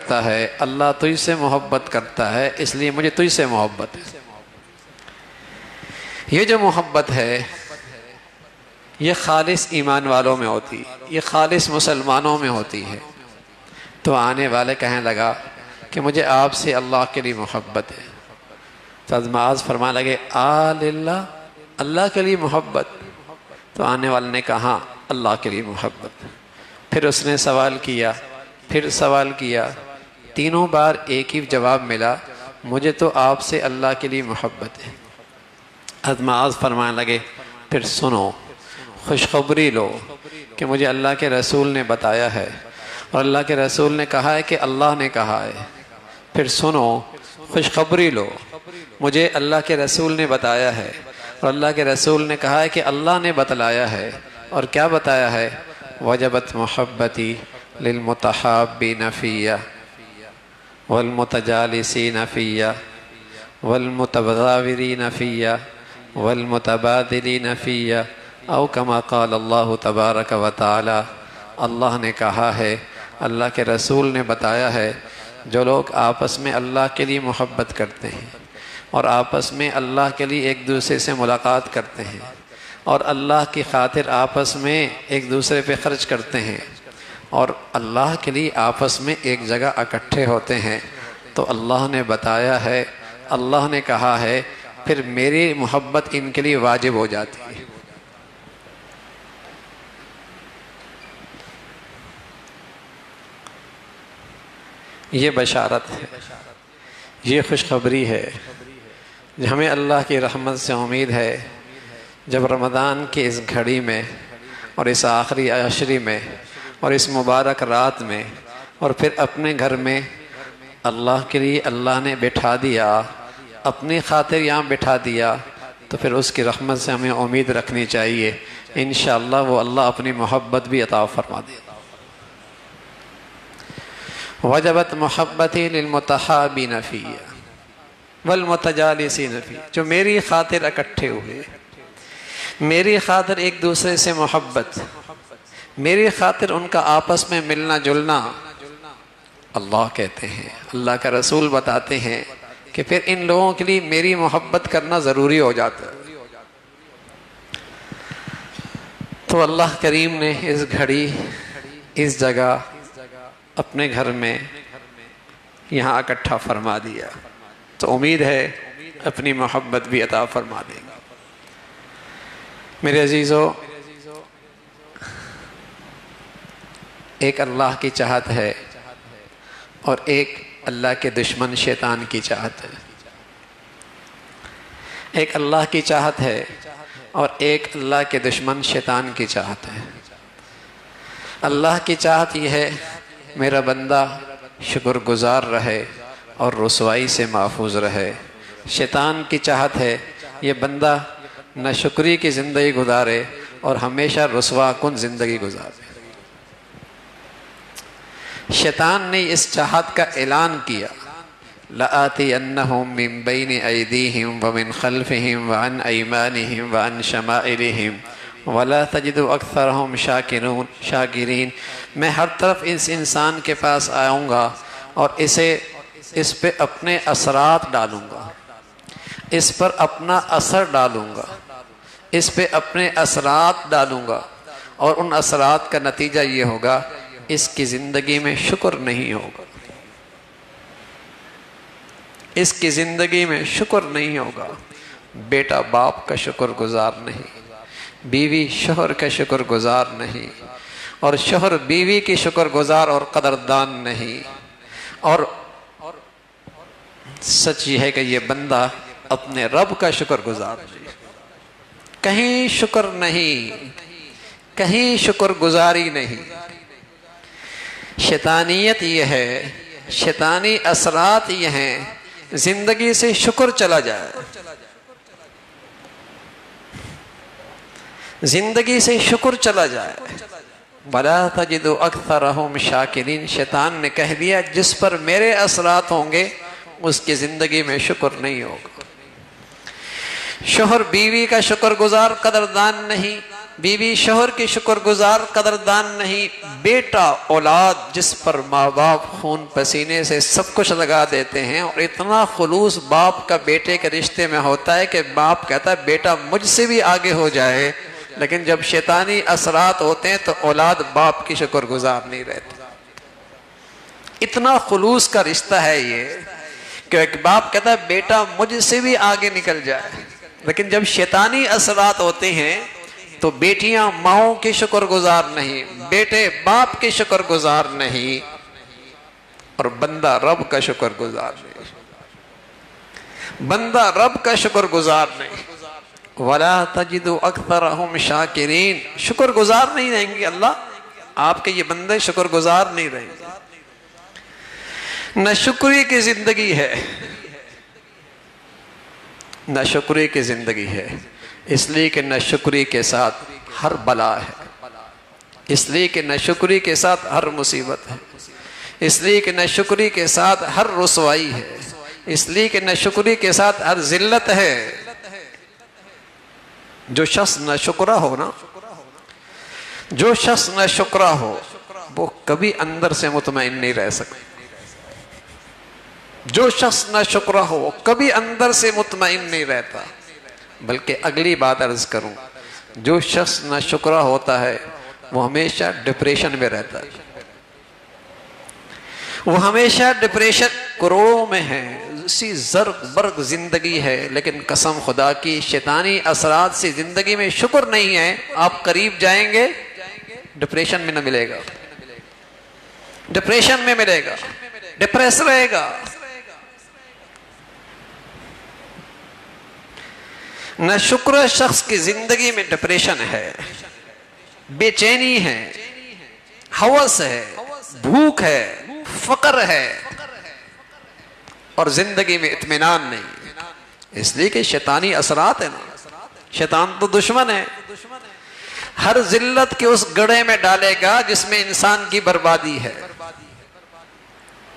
کرتا ہے، اللہ تجھ سے محبت کرتا ہے، اس لیے مجھے تجھ سے محبت ہے۔ یہ جو محبت ہے یہ خالص ایمان والوں میں ہوتی ہے، یہ خالص مسلمانوں میں ہوتی ہے۔ تو آنے والے کہنے لگا کہ مجھے آپ سے اللہ کے لیے محبت ہے۔ تو حضرت معاذ فرمانے لگے اللہ، اللہ کے لیے محبت؟ تو آنے والے نے کہا اللہ کے لیے محبت۔ پھر اس نے سوال کیا، پھر سوال کیا، تینوں بار ایک ہی جواب ملا، مجھے تو آپ سے اللہ کے لیے محبت ہے۔ حضرت معاذ فرمانے لگے پھر سنو، خوشخبری لو کہ مجھے اللہ کے رسول نے بتایا ہے، اور اللہ کے رسول نے کہا ہے کہ اللہ نے کہا ہے۔ پھر سنو، خوشخبری لو، مجھے اللہ کے رسول نے بتایا ہے، اور اللہ کے رسول نے کہا ہے کہ اللہ نے بتلایا ہے۔ اور کیا بتایا ہے؟ وجبت محبتی للمتحابین فیہ والمتجالسین فیہ والمتغاورین فیہ والمتبادلین فیہ، او کما قال اللہ تبارک و تعالی۔ اللہ نے کہا ہے، اللہ کے رسول نے بتایا ہے، جو لوگ آپس میں اللہ کے لیے محبت کرتے ہیں اور آپس میں اللہ کے لیے ایک دوسرے سے ملاقات کرتے ہیں اور اللہ کی خاطر آپس میں ایک دوسرے پہ خرچ کرتے ہیں اور اللہ کے لیے آپس میں ایک جگہ اکٹھے ہوتے ہیں، تو اللہ نے بتایا ہے، اللہ نے کہا ہے، پھر میری محبت ان کے لیے واجب ہو جاتی ہے۔ یہ بشارت ہے، یہ خوشخبری ہے، ہمیں اللہ کی رحمت سے امید ہے۔ جب رمضان کی اس گھڑی میں اور اس آخری عشری میں اور اس مبارک رات میں اور پھر اپنے گھر میں اللہ کے لیے اللہ نے بٹھا دیا، اپنی خاطر یہاں بٹھا دیا، تو پھر اس کی رحمت سے ہمیں امید رکھنی چاہیے، انشاءاللہ وہ اللہ اپنی محبت بھی عطا فرما دے۔ وجبت محبتی للمتحابین فیہ والمتجالسین فیہ، جو میری خاطر اکٹھے ہوئے، میری خاطر ایک دوسرے سے محبت، میری خاطر ان کا آپس میں ملنا جلنا، اللہ کہتے ہیں، اللہ کا رسول بتاتے ہیں کہ پھر ان لوگوں کے لیے میری محبت کرنا ضروری ہو جاتا ہے۔ تو اللہ کریم نے اس گھڑی، اس جگہ، اپنے گھر میں یہاں اکٹھا فرما دیا، تو امید ہے اپنی محبت بھی عطا فرما دے گا۔ میرے عزیزو، ایک اللہ کی چاہت ہے اور ایک اللہ کے دشمن شیطان کی چاہت ہے۔ ایک اللہ کی چاہت ہے اور ایک اللہ کے دشمن شیطان کی چاہت ہے۔ اللہ کی چاہت یہ ہے میرا بندہ شکر گزار رہے اور رسوائی سے محفوظ رہے۔ شیطان کی چاہت ہے یہ بندہ نہ شکری کی زندگی گزارے اور ہمیشہ رسوا کن زندگی گزارے۔ شیطان نے اس چاہت کا اعلان کیا، لَآتِيَنَّهُمْ مِنْ بَيْنِ أَيْدِيهِمْ وَمِنْ خَلْفِهِمْ وَعَنْ أَيْمَانِهِمْ وَعَنْ شَمَائِلِهِمْ وَلَا تَجِدُ أَكْثَرَهُمْ شَاكِرِينَ۔ میں ہر طرف اس انسان کے پاس آؤں گا اور اس پہ اپنے اثرات ڈالوں گا، اس پر اپنا اثر ڈالوں گا، اس پہ اپنے اثرات ڈالوں گا، اور ان اثرات کا نتیجہ یہ ہوگا اس کی زندگی میں شکر نہیں ہوگا، اس کی زندگی میں شکر نہیں ہوگا۔ بیٹا باپ کا شکر گزار نہیں، بیوی شوہر کا شکر گزار نہیں، اور شوہر بیوی کی شکر گزار اور قدردان نہیں، اور سچ یہ ہے کہ یہ بندہ اپنے رب کا شکر گزار نہیں، کہیں شکر نہیں، کہیں شکر گزاری نہیں۔ شیطانیت یہ ہے، شیطانی اثرات یہ ہیں، زندگی سے شکر چلا جائے، زندگی سے شکر چلا جائے۔ وَلَا تَجِدُ أَكْثَرَهُمْ شَاكِرِينَ، شیطان نے کہہ دیا جس پر میرے اثرات ہوں گے اس کی زندگی میں شکر نہیں ہوگا۔ شوہر بیوی کا شکر گزار قدردان نہیں، بیوی شوہر کی شکر گزار قدردان نہیں، بیٹا اولاد جس پر ماں باپ خون پسینے سے سب کچھ لگا دیتے ہیں، اور اتنا خلوص باپ کا بیٹے کے رشتے میں ہوتا ہے کہ باپ کہتا ہے بیٹا مجھ سے بھی آگے ہو جائے، لیکن جب شیطانی اثرات ہوتے ہیں تو اولاد باپ کی شکر گزار نہیں رہتی۔ اتنا خلوص کا رشتہ ہے یہ کہ ایک باپ کہتا ہے بیٹا مجھ سے بھی آگے نکل جائے، لیکن جب شیطانی اثرات ہوتے ہیں تو بیٹیاں ماؤں کی شکر گزار نہیں، بیٹے باپ کی شکر گزار نہیں، اور بندہ رب کا شکر گزار نہیں، بندہ رب کا شکر گزار نہیں۔ وَلَا تَجِدُ أَكْثَرَهُمْ شَاكِرِينَ، شکر گزار نہیں رہیں گے، اللہ آپ کے یہ بندے شکر گزار نہیں رہیں گے۔ نہ شکری کی زندگی ہے، نہ شکری کی زندگی ہے، اس لیے کہ نہ شکری کے ساتھ ہر بلا ہے، اس لیے کہ نہ شکری کے ساتھ ہر مصیبت ہے، اس لیے کہ نہ شکری کے ساتھ ہر رسوائی ہے، اس لیے کہ نہ شکری کے ساتھ ہر ذلت ہے۔ جو شخص نہ شکرہ ہو نا، جو شخص نہ شکرہ ہو وہ کبھی اندر سے مطمئن نہیں رہ سکتا، جو شخص نہ شکرہ ہو وہ کبھی اندر سے مطمئن نہیں رہتا۔ بلکہ اگلی بات عرض کروں، جو شخص نہ شکرہ ہوتا ہے وہ ہمیشہ ڈپریشن میں رہتا ہے، وہ ہمیشہ ڈپریشن کروڑوں میں ہے، اسی زرق برق زندگی ہے، لیکن قسم خدا کی شیطانی اثرات سے زندگی میں شکر نہیں ہے، آپ قریب جائیں گے ڈپریشن میں نہ ملے گا، ڈپریشن میں ملے گا، ڈپریس رہے گا۔ نہ شکر شخص کی زندگی میں ڈپریشن ہے، بے چینی ہے، ہوس ہے، بھوک ہے، فقر ہے، اور زندگی میں اطمینان نہیں، اس لیے کہ شیطانی اثرات ہیں نا، شیطان تو دشمن ہے، ہر ذلت کے اس گڑھے میں ڈالے گا جس میں انسان کی بربادی ہے۔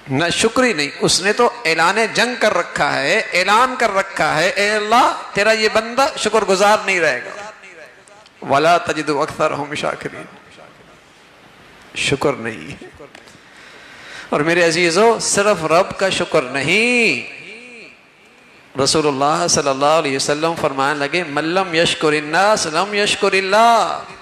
نہ شکری نہیں، اس نے تو اعلان جنگ کر رکھا ہے، اعلان کر رکھا ہے اے اللہ تیرا یہ بندہ شکر گزار نہیں رہے گا۔ وَلَا تَجِدُ أَكْثَرَهُمْ شَاكِرِينَ، شکر نہیں۔ اور میرے عزیزو صرف رب کا شکر نہیں، رسول اللہ صلی اللہ علیہ وسلم فرمانے لگے مَن لَمْ يَشْكُرِ النَّاسَ لَمْ يَشْكُرِ اللَّهِ،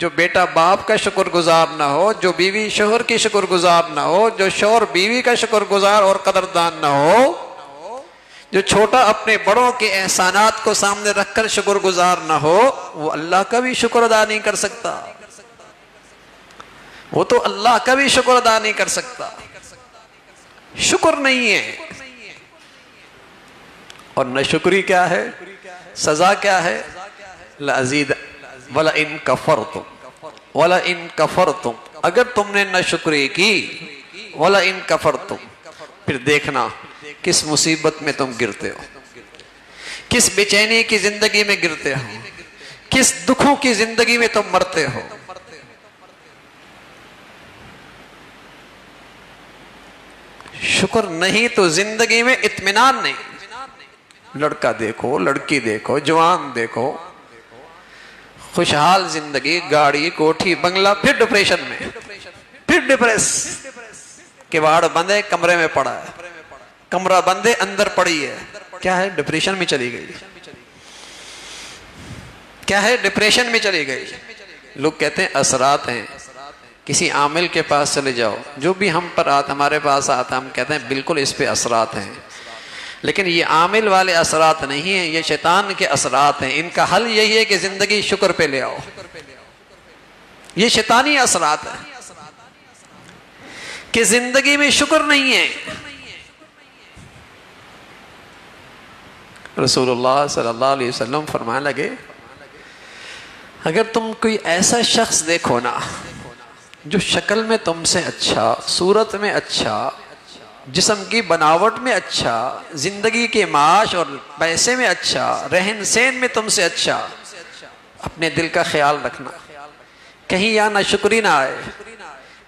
جو بیٹا باپ کا شکر گزار نہ ہو، جو بیوی شوہر کی شکر گزار نہ ہو، جو شوہر بیوی کا شکر گزار اور قدردان نہ ہو، جو چھوٹا اپنے بڑوں کے احسانات کو سامنے رکھ کر شکر گزار نہ ہو، وہ اللہ کا بھی شکر ادا نہیں کر سکتا، وہ تو اللہ کا بھی شکر ادا نہیں کر سکتا، شکر نہیں ہے۔ اور نہ شکری کیا ہے، سزا کیا ہے، لَأَزِيدَ وَلَئِن كَفَرْتُمْ وَلَئِن كَفَرْتُمْ، اگر تم نے نہ شکری کی، وَلَئِن كَفَرْتُمْ، پھر دیکھنا کس مصیبت میں تم گرتے ہو، کس بے چینی کی زندگی میں گرتے ہو، کس دکھوں کی زندگی میں تم مرتے ہو۔ شکر نہیں تو زندگی میں اطمینان نہیں۔ لڑکا دیکھو، لڑکی دیکھو، جوان دیکھو، خوشحال زندگی، گاڑی، کوٹھی، بنگلہ، پھر ڈپریشن میں، پھر ڈپریس، کباڑ بند ہے کمرے میں پڑا ہے، کمرہ بند ہے اندر پڑی ہے، کیا ہے ڈپریشن میں چلی گئی، کیا ہے ڈپریشن میں چلی گئی۔ لوگ کہتے ہیں اثرات ہیں، کسی عامل کے پاس چلے جاؤ، جو بھی ہم پر آتا ہمارے پاس آتا ہم کہتے ہیں بالکل اس پہ اثرات ہیں، لیکن یہ عامل والے اثرات نہیں ہیں، یہ شیطان کے اثرات ہیں، ان کا حل یہی ہے کہ زندگی شکر پہ لے آؤ، یہ شیطانی اثرات ہیں کہ زندگی میں شکر نہیں ہے۔ رسول اللہ صلی اللہ علیہ وسلم فرمانے لگے اگر تم کوئی ایسا شخص دیکھو نا جو شکل میں تم سے اچھا، صورت میں اچھا، جسم کی بناوٹ میں اچھا، زندگی کے معاش اور پیسے میں اچھا، رہن سہن میں تم سے اچھا، اپنے دل کا خیال رکھنا، کہیں یہاں نہ شکری نہ آئے،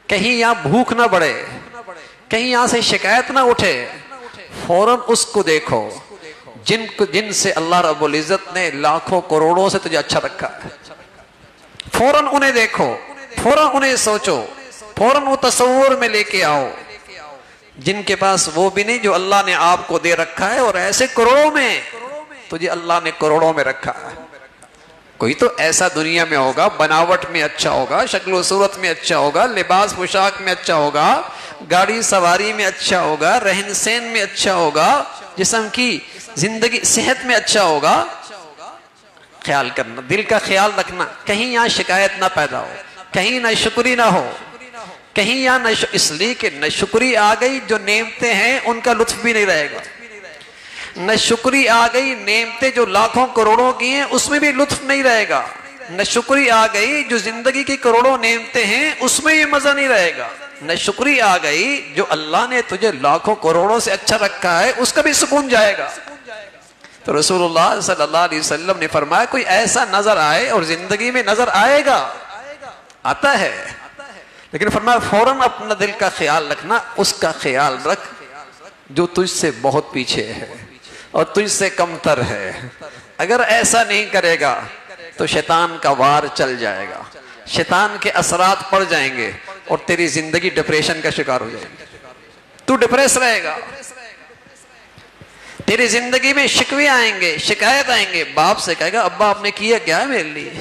کہیں یہاں بھوک نہ بڑھے، کہیں یہاں سے شکایت نہ اٹھے، فوراً اس کو دیکھو جن سے اللہ رب العزت نے لاکھوں کروڑوں سے تجھے اچھا رکھا ہے، فوراً انہیں دیکھو، فوراً انہیں سوچو، فوراً وہ تصور میں لے کے آؤ جن کے پاس وہ بھی نہیں جو اللہ نے آپ کو دے رکھا ہے، اور ایسے کروڑوں میں تجھے اللہ نے کروڑوں میں رکھا ہے۔ کوئی تو ایسا دنیا میں ہوگا، بناوٹ میں اچھا ہوگا، شکل و صورت میں اچھا ہوگا، لباس پوشاک میں اچھا ہوگا، گاڑی سواری میں اچھا ہوگا، رہن سہن میں اچھا ہوگا، جسم کی زندگی صحت میں اچھا ہوگا۔ خیال کرنا، دل کا خیال رکھنا، کہیں یہاں شکایت نہ پیدا ہو، کہیں نہ شکری نہ ہو، کہیں یہاں اس لیے کہ نہ شکری آ گئی، جو نعمتیں ہیں ان کا لطف بھی نہیں رہے گا۔ نہ شکری آ گئی، نعمتیں جو لاکھوں کروڑوں کی ہیں اس میں بھی لطف نہیں رہے گا۔ نہ شکری آ گئی، جو زندگی کی کروڑوں نعمتیں ہیں اس میں یہ مزہ نہیں رہے گا۔ نہ شکری آ گئی، جو اللہ نے تجھے لاکھوں کروڑوں سے اچھا رکھا ہے اس کا بھی سکون جائے گا۔ تو رسول اللہ صلی اللہ علیہ وسلم نے فرمایا کوئی ایسا نظر آئے، اور زندگی میں نظر آئے گا، آتا ہے، لیکن فرمایا فوراً اپنا دل کا خیال رکھنا، اس کا خیال رکھ جو تجھ سے بہت پیچھے ہے اور تجھ سے کم تر ہے۔ اگر ایسا نہیں کرے گا تو شیطان کا وار چل جائے گا، شیطان کے اثرات پڑ جائیں گے اور تیری زندگی ڈپریشن کا شکار ہو جائے گی، تو ڈپریس رہے گا، تیری زندگی میں شکوے آئیں گے، شکایت آئیں گے۔ باپ سے کہے گا ابا آپ نے کیا کیا ہے میرے لیے،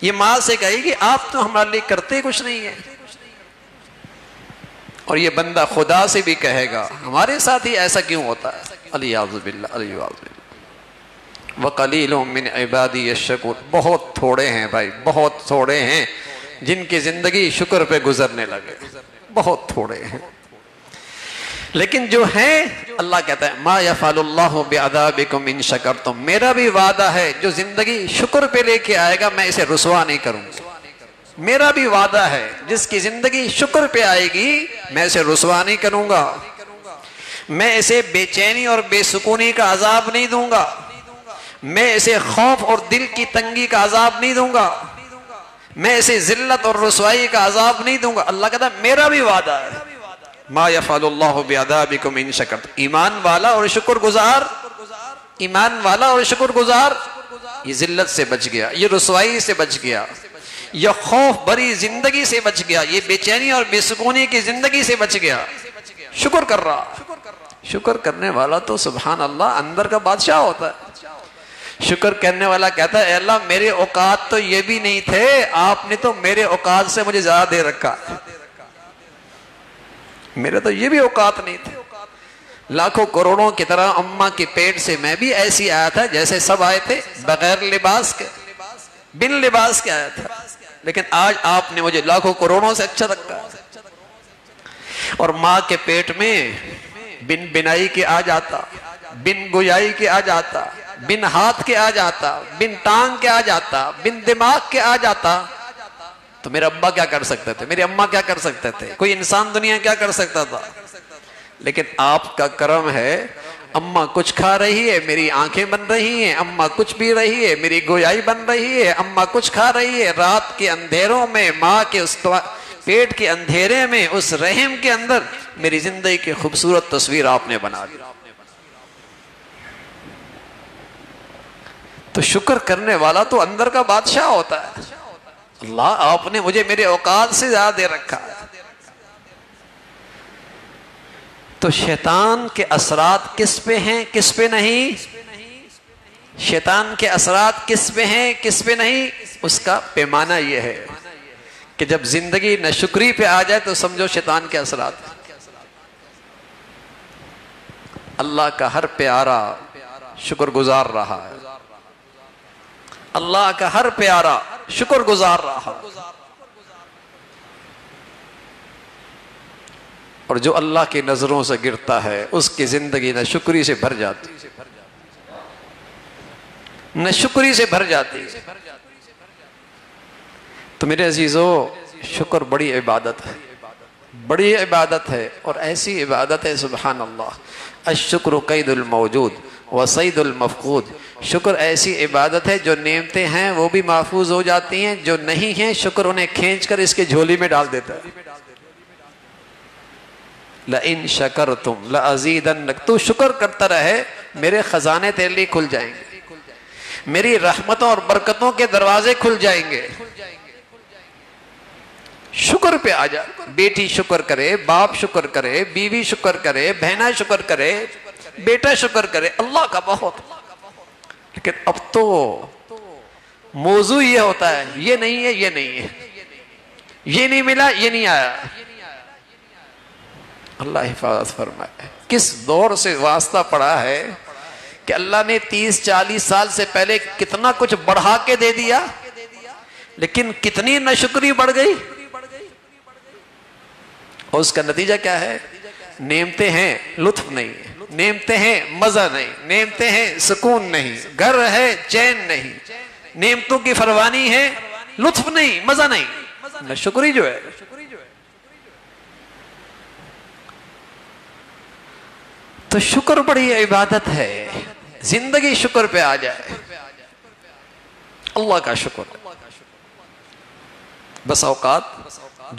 یہ ماں سے کہے گی آپ تو ہمارے لیے کرتے کچھ نہیں ہے، اور یہ بندہ خدا سے بھی کہے گا ہمارے ساتھ ہی ایسا کیوں ہوتا ہے۔ الیاذ باللہ، الیاذ باللہ۔ وَقَلِيلٌ مِّنْ عِبَادِيَ الشَّكُورُ، بہت تھوڑے ہیں بھائی، بہت تھوڑے ہیں جن کی زندگی شکر پہ گزرنے لگے، بہت تھوڑے ہیں۔ لیکن جو ہیں، اللہ کہتا ہے مَا يَفْعَلُ اللَّهُ بِعَذَابِكُمْ إِن شَكَرْتُمْ، میرا بھی وعدہ ہے جو زندگی شکر پہ لے کے آئے گا میں اسے رسوا نہیں کروں گا۔ میرا بھی وعدہ ہے جس کی زندگی شکر پہ آئے گی میں اسے رسوا نہیں کروں گا، میں اسے بے چینی اور بے سکونی کا عذاب نہیں دوں گا، میں اسے خوف اور دل کی تنگی کا عذاب نہیں دوں گا، میں اسے ذلت اور رسوائی کا عذاب نہیں دوں گا۔ اللہ کہتا ہے میرا بھی وعدہ ہے ما یفعل اللہ بعذابکم ان شکرتم۔ ایمان والا اور شکر گزار، ایمان والا اور شکر گزار یہ ذلت سے بچ گیا، یہ رسوائی سے بچ گیا، یہ خوف بری زندگی سے بچ گیا، یہ بے چینی اور بے سکونی کی زندگی سے بچ گیا، شکر کر رہا۔ شکر کرنے والا تو سبحان اللہ اندر کا بادشاہ ہوتا ہے۔ شکر کرنے والا کہتا ہے اے اللہ میرے اوقات تو یہ بھی نہیں تھے، آپ نے تو میرے اوقات سے مجھے زیادہ دے رکھا، میرے تو یہ بھی اوقات نہیں تھے۔ لاکھوں کروڑوں کی طرح اماں کے پیٹ سے میں بھی ایسی آیا تھا جیسے سب آئے تھے، بغیر لباس کے، بن لباس کے آیا تھا، لیکن آج آپ نے مجھے لاکھوں کروڑوں سے اچھا رکھا۔ اور ماں کے پیٹ میں بن بنائی کے آ جاتا، بن گویائی کے آ جاتا، بن ہاتھ کے آ جاتا، بن ٹانگ کے آ جاتا، بن دماغ کے آ جاتا، تو میرے ابا کیا کر سکتے تھے، میری اماں کیا کر سکتے تھے، کوئی انسان دنیا کیا کر سکتا تھا؟ لیکن آپ کا کرم ہے، اماں کچھ کھا رہی ہے میری آنکھیں بن رہی ہیں، اماں کچھ پی رہی ہے میری گویائی بن رہی ہے، اماں کچھ کھا رہی ہے، رات کے اندھیروں میں ماں کے اس پیٹ کے اندھیرے میں اس رحم کے اندر میری زندگی کی خوبصورت تصویر آپ نے بنا دی۔ تو شکر کرنے والا تو اندر کا بادشاہ ہوتا ہے۔ اللہ آپ نے مجھے میرے اوقات سے زیادہ دے رکھا ہے۔ تو شیطان کے اثرات کس پہ ہیں کس پہ نہیں؟ شیطان کے اثرات کس پہ ہیں کس پہ نہیں؟ اس کا پیمانہ یہ ہے کہ جب زندگی ناشکری پہ آ جائے تو سمجھو شیطان کے اثرات۔ اللہ کا ہر پیارا شکر گزار رہا ہے، اللہ کا ہر پیارا شکر گزار رہا، اور جو اللہ کی نظروں سے گرتا ہے اس کی زندگی ناشکری سے بھر جاتی، ناشکری سے بھر جاتی۔ تو میرے عزیزو شکر بڑی عبادت ہے، بڑی عبادت ہے، اور ایسی عبادت ہے سبحان اللہ، الشکر قید الموجود وصید المفقود۔ شکر ایسی عبادت ہے جو نعمتیں ہیں وہ بھی محفوظ ہو جاتی ہیں، جو نہیں ہیں شکر انہیں کھینچ کر اس کے جھولی میں ڈال دیتا ہے۔ لَإِن شَكَرْتُمْ لَأَزِيدَنَّكُمْ، تو شکر کرتا رہے میرے خزانے تیرے لیے کھل جائیں گے، میری رحمتوں اور برکتوں کے دروازے کھل جائیں گے۔ شکر پہ آ جا. بیٹی شکر کرے، باپ شکر کرے، بیوی شکر کرے، بہنا شکر کرے، بیٹا شکر کرے، اللہ کا بہت. لیکن اب تو موضوع یہ ہوتا ہے، یہ نہیں ہے، یہ نہیں ہے، یہ نہیں ملا، یہ نہیں آیا. اللہ حفاظت فرمائے. کس دور سے واسطہ پڑا ہے کہ اللہ نے 30-40 سال سے پہلے کتنا کچھ بڑھا کے دے دیا، لیکن کتنی ناشکری بڑھ گئی. اور اس کا نتیجہ کیا ہے؟ نعمتیں ہیں، لطف نہیں، نعمتیں ہیں، مزہ نہیں، نعمتیں ہیں، سکون نہیں، گھر ہے، چین نہیں، نعمتوں کی فروانی ہے، لطف نہیں، مزہ نہیں، ناشکری جو ہے. تو شکر بڑی عبادت ہے. زندگی شکر پہ آ جائے، اللہ کا شکر. بس اوقات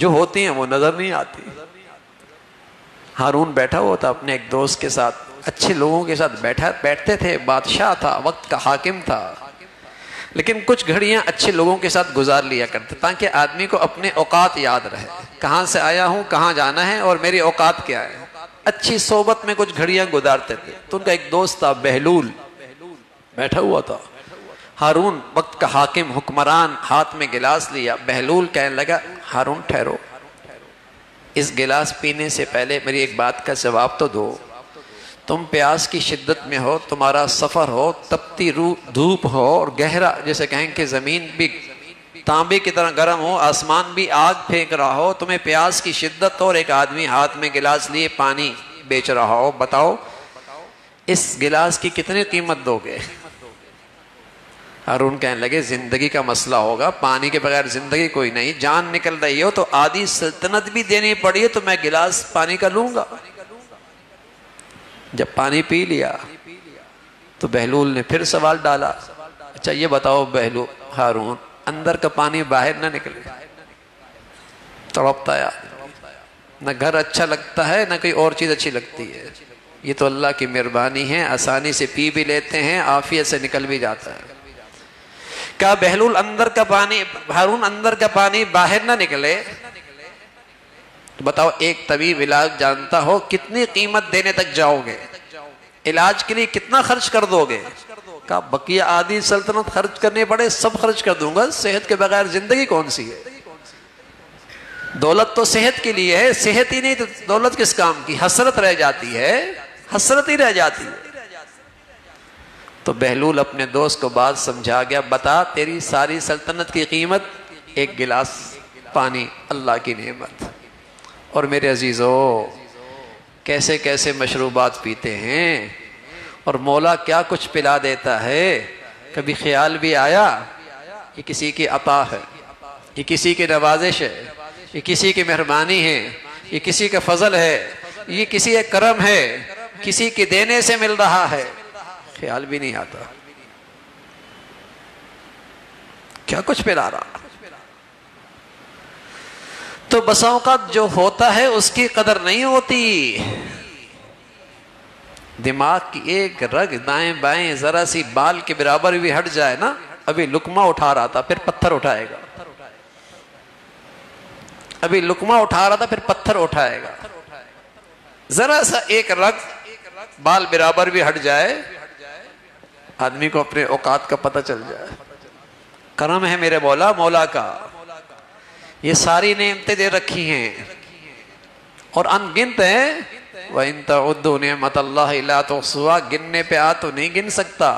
جو ہوتی ہیں وہ نظر نہیں آتی. ہارون بیٹھا ہوا تھا اپنے ایک دوست کے ساتھ، اچھے لوگوں کے ساتھ بیٹھتے تھے، بادشاہ تھا، وقت کا حاکم تھا، لیکن کچھ گھڑیاں اچھے لوگوں کے ساتھ گزار لیا کرتے تاکہ آدمی کو اپنے اوقات یاد رہے، کہاں سے آیا ہوں، کہاں جانا ہے، اور میری اوقات کیا ہے. اچھی صحبت میں کچھ گھڑیاں گزارتے تھے. تو ان کا ایک دوست تھا بہلول، بیٹھا ہوا تھا. ہارون وقت کا حاکم، حکمران، ہاتھ میں گلاس لیا. بہلول کہنے لگا ہارون ٹھہرو، اس گلاس پینے سے پہلے میری ایک بات کا جواب تو دو. تم پیاس کی شدت میں ہو، تمہارا سفر ہو، تپتی دھوپ ہو، اور گہرا جیسے کہیں کہ زمین بھی تانبے کی طرح گرم ہو، آسمان بھی آگ پھینک رہا ہو، تمہیں پیاس کی شدت ہو، اور ایک آدمی ہاتھ میں گلاس لیے پانی بیچ رہا ہو، بتاؤ اس گلاس کی کتنی قیمت دو گے؟ ہارون کہنے لگے زندگی کا مسئلہ ہوگا، پانی کے بغیر زندگی کوئی نہیں، جان نکل رہی ہو تو آدھی سلطنت بھی دینی پڑی ہے تو میں گلاس پانی کا لوں گا. جب پانی پی لیا تو بہلول نے پھر سوال ڈالا، اچھا یہ بتاؤ ہارون، اندر کا پانی باہر نہ نکلے؟ تڑپتا ہے، نہ گھر اچھا لگتا ہے، نہ کوئی اور چیز اچھی لگتی ہے. یہ تو اللہ کی مہربانی ہے، آسانی سے پی بھی لیتے ہیں، عافیت سے نکل بھی جاتا ہے. کیا بہلول ہارون اندر کا پانی باہر نہ نکلے؟ تو بتاؤ ایک طبیب علاج جانتا ہو کتنی قیمت دینے تک جاؤ گے؟ علاج کے لیے کتنا خرچ کر دو گے؟ کہا بقیہ آدھی سلطنت خرچ کرنے پڑے سب خرچ کر دوں گا، صحت کے بغیر زندگی کون سی ہے؟ دولت تو صحت کے لیے ہے، صحت ہی نہیں تو دولت کس کام کی؟ حسرت رہ جاتی ہے، حسرت ہی رہ جاتی ہے. تو بہلول اپنے دوست کو بات سمجھا گیا، بتا تیری ساری سلطنت کی قیمت ایک گلاس پانی، اللہ کی نعمت. اور میرے عزیزو کیسے کیسے مشروبات پیتے ہیں، اور مولا کیا کچھ پلا دیتا ہے. کبھی خیال بھی آیا یہ کسی کی عطا ہے، یہ کسی کی نوازش ہے، یہ کسی کی مہربانی ہے، یہ کسی کا فضل ہے، یہ کسی کا کرم ہے، کسی کے دینے سے مل رہا ہے؟ خیال بھی نہیں آتا کیا کچھ پلا رہا. تو بسا اوقات جو ہوتا ہے اس کی قدر نہیں ہوتی. دماغ کی ایک رگ دائیں بائیں ذرا سی بال کے برابر بھی ہٹ جائے نا، ابھی لقمہ اٹھا رہا تھا پھر پتھر اٹھائے گا، ابھی لقمہ اٹھا رہا تھا پھر پتھر اٹھائے گا. ذرا سا ایک رگ بال برابر بھی ہٹ جائے، آدمی کو اپنے اوقات کا پتہ چل جائے. کرم ہے میرے مولا کا، یہ ساری نعمتیں دے رکھی ہیں اور ان گنت ہیں. وَإِن تَعُدُّوا نِعْمَةَ اللَّهِ لَا تُحْصُوهَا، گننے پہ آ تو نہیں گن سکتا.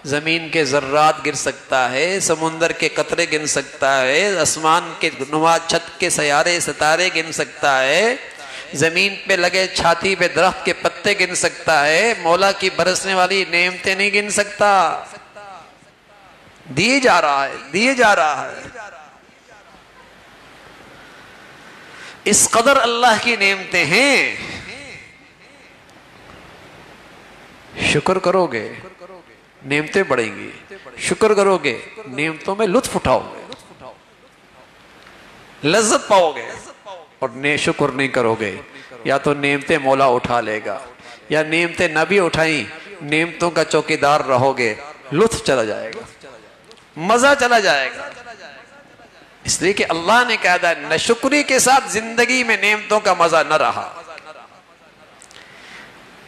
زمین کے ذرات گر سکتا ہے، سمندر کے قطرے گن سکتا ہے، آسمان کے نما چھت کے سیارے ستارے گن سکتا ہے، زمین پہ لگے چھاتی پہ درخت کے پتے گن سکتا ہے، مولا کی برسنے والی نعمتیں نہیں گن سکتا. دیے جا رہا ہے، دیے جا رہا ہے. اس قدر اللہ کی نعمتیں ہیں، شکر کرو گے نعمتیں بڑھیں گی، شکر کرو گے نعمتوں میں لطف اٹھاؤ گے، لذت پاؤ گے. اور شکر نہیں کرو گے یا تو نعمتیں مولا اٹھا لے گا، یا نعمتیں نہ بھی اٹھائیں نعمتوں کا چوکیدار رہو گے، لطف چلا جائے گا، مزہ چلا جائے گا. اس لیے کہ اللہ نے کہا تھا ناشکری کے ساتھ زندگی میں نعمتوں کا مزہ نہ رہا،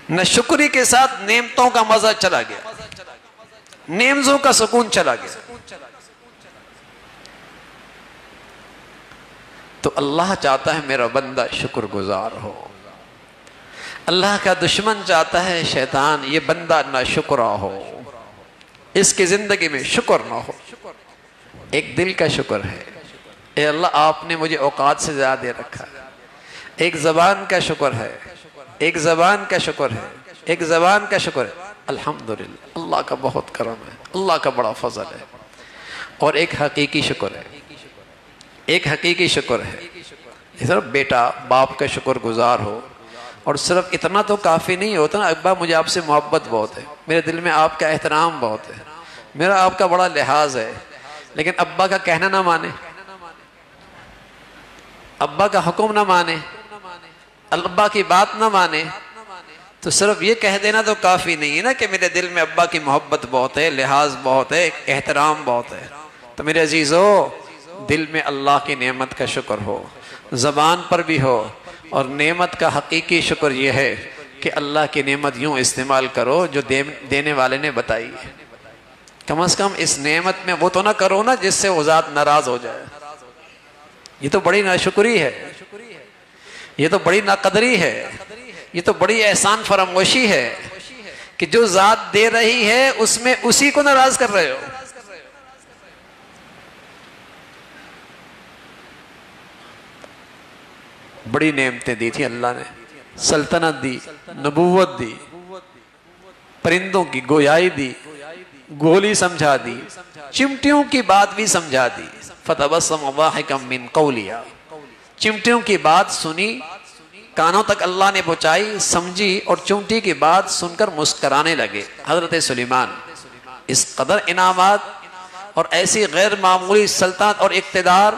ناشکری کے ساتھ نعمتوں کا مزہ چلا گیا، نعمتوں کا سکون چلا گیا۔ تو اللہ چاہتا ہے میرا بندہ شکر گزار ہو، اللہ کا دشمن چاہتا ہے شیطان یہ بندہ ناشکرا ہو، اس کی زندگی میں شکر نہ ہو۔ ایک دل کا شکر ہے، اے اللہ آپ نے مجھے اوقات سے زیادہ دے رکھا ہے۔ ایک زبان کا شکر ہے، ایک زبان کا شکر ہے، ایک زبان کا شکر ہے، الحمدللہ اللہ کا بہت کرم ہے، اللہ کا بڑا فضل ہے۔ اور ایک حقیقی شکر ہے، ایک حقیقی شکر ہے، صرف بیٹا باپ کا شکر گزار ہو۔ اور صرف اتنا تو کافی نہیں ہوتا نا، ابا مجھے آپ سے محبت بہت ہے، میرے دل میں آپ کا احترام بہت ہے، میرا آپ کا بڑا لحاظ ہے، لیکن ابا کا کہنا نہ مانے، ابا کا حکم نہ مانے، ابا کی بات نہ مانے، تو صرف یہ کہہ دینا تو کافی نہیں ہے نا کہ میرے دل میں ابا کی محبت بہت ہے، لحاظ بہت ہے، احترام بہت ہے۔ تو میرے عزیزو، دل میں اللہ کی نعمت کا شکر ہو، زبان پر بھی ہو، اور نعمت کا حقیقی شکر یہ ہے کہ اللہ کی نعمت یوں استعمال کرو جو دینے والے نے بتائی ہے۔ کم از کم اس نعمت میں وہ تو نہ کرو نا جس سے وہ ذات ناراض ہو جائے، یہ تو بڑی ناشکری ہے، یہ تو بڑی ناقدری ہے، یہ تو بڑی احسان فراموشی ہے کہ جو ذات دے رہی ہے اس میں اسی کو ناراض کر رہے ہو۔ بڑی نعمتیں دی تھی اللہ نے، سلطنت دی، نبوت دی، پرندوں کی گویائی دی، گولی سمجھا دی، چمٹیوں کی بات بھی سمجھا دی، فَتَبَسَّمَ ضَاحِكًا مِّن قَوْلِهَا، چمٹیوں کی بات سنی، کانوں تک اللہ نے پہنچائی، سمجھی، اور چمٹی کی بات سن کر مسکرانے لگے۔ حضرت سلیمان اس قدر انعامات اور ایسی غیر معمولی سلطنت اور اقتدار،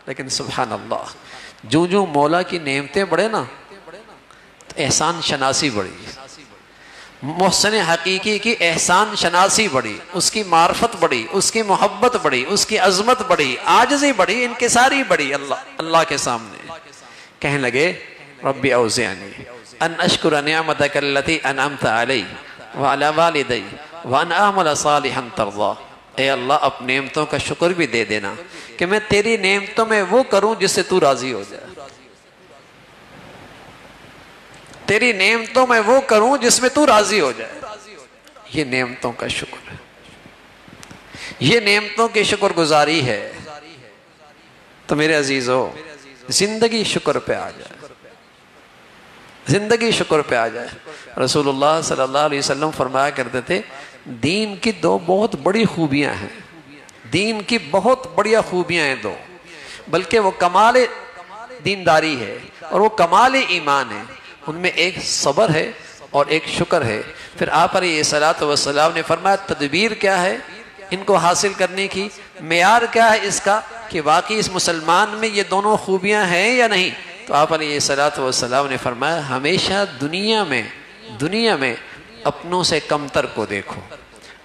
لیکن سبحان اللہ جو مولا کی نعمتیں بڑھے نا تو احسان شناسی بڑھی، محسن حقیقی کی احسان شناسی بڑھی، اس کی معرفت بڑھی، اس کی محبت بڑھی، اس کی عظمت بڑھی، عاجزی بڑھی، انکساری بڑھی۔ اللہ کے سامنے کہنے لگے ربی اوزعنی ان اشکر نعمتک التی انعمت علی وعلی والدی وان اعمل صالحا ترضا، اے اللہ اب نعمتوں کا شکر بھی دے دینا کہ میں تیری نعمتوں میں وہ کروں جس سے تو راضی ہو جائے، تیری نعمتوں میں وہ کروں جس میں تو راضی ہو جائے۔ یہ نعمتوں کا شکر ہے، یہ نعمتوں کی شکر گزاری ہے۔ تو میرے عزیزو، زندگی شکر پہ آ جائے، زندگی شکر پہ آ جائے۔ رسول اللہ صلی اللہ علیہ وسلم فرمایا کرتے تھے دین کی دو بہت بڑی خوبیاں ہیں، دین کی بہت بڑی خوبیاں ہیں دو، بلکہ وہ کمال دینداری ہے اور وہ کمال ایمان ہے۔ ان میں ایک صبر ہے اور ایک شکر ہے۔ پھر آپ علیہ الصلوۃ والسلام نے فرمایا تدبیر کیا ہے ان کو حاصل کرنے کی، معیار کیا ہے اس کا کہ واقعی اس مسلمان میں یہ دونوں خوبیاں ہیں یا نہیں؟ تو آپ علیہ الصلوۃ والسلام نے فرمایا ہمیشہ دنیا میں اپنوں سے کمتر کو دیکھو،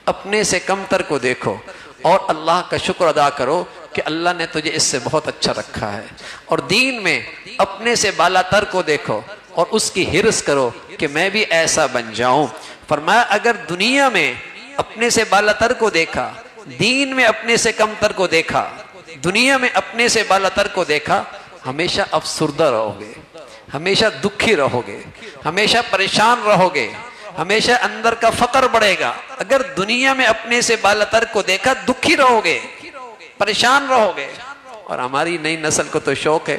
اپنے سے کمتر کو دیکھو، اور اللہ کا شکر ادا کرو کہ اللہ نے تجھے اس سے بہت اچھا رکھا ہے۔ اور دین میں اپنے سے بالا تر کو دیکھو اور اس کی حرص کرو کہ میں بھی ایسا بن جاؤں۔ فرمایا اگر دنیا میں اپنے سے بالا تر کو دیکھا، دین میں اپنے سے کم تر کو دیکھا، دنیا میں اپنے سے بالا تر کو دیکھا، ہمیشہ افسردہ رہو گے، ہمیشہ دکھی رہو گے، ہمیشہ پریشان رہو گے، ہمیشہ اندر کا فقر بڑھے گا۔ اگر دنیا میں اپنے سے بالا تر کو دیکھا دکھی رہو گے، پریشان رہو گے۔ اور ہماری نئی نسل کو تو شوق ہے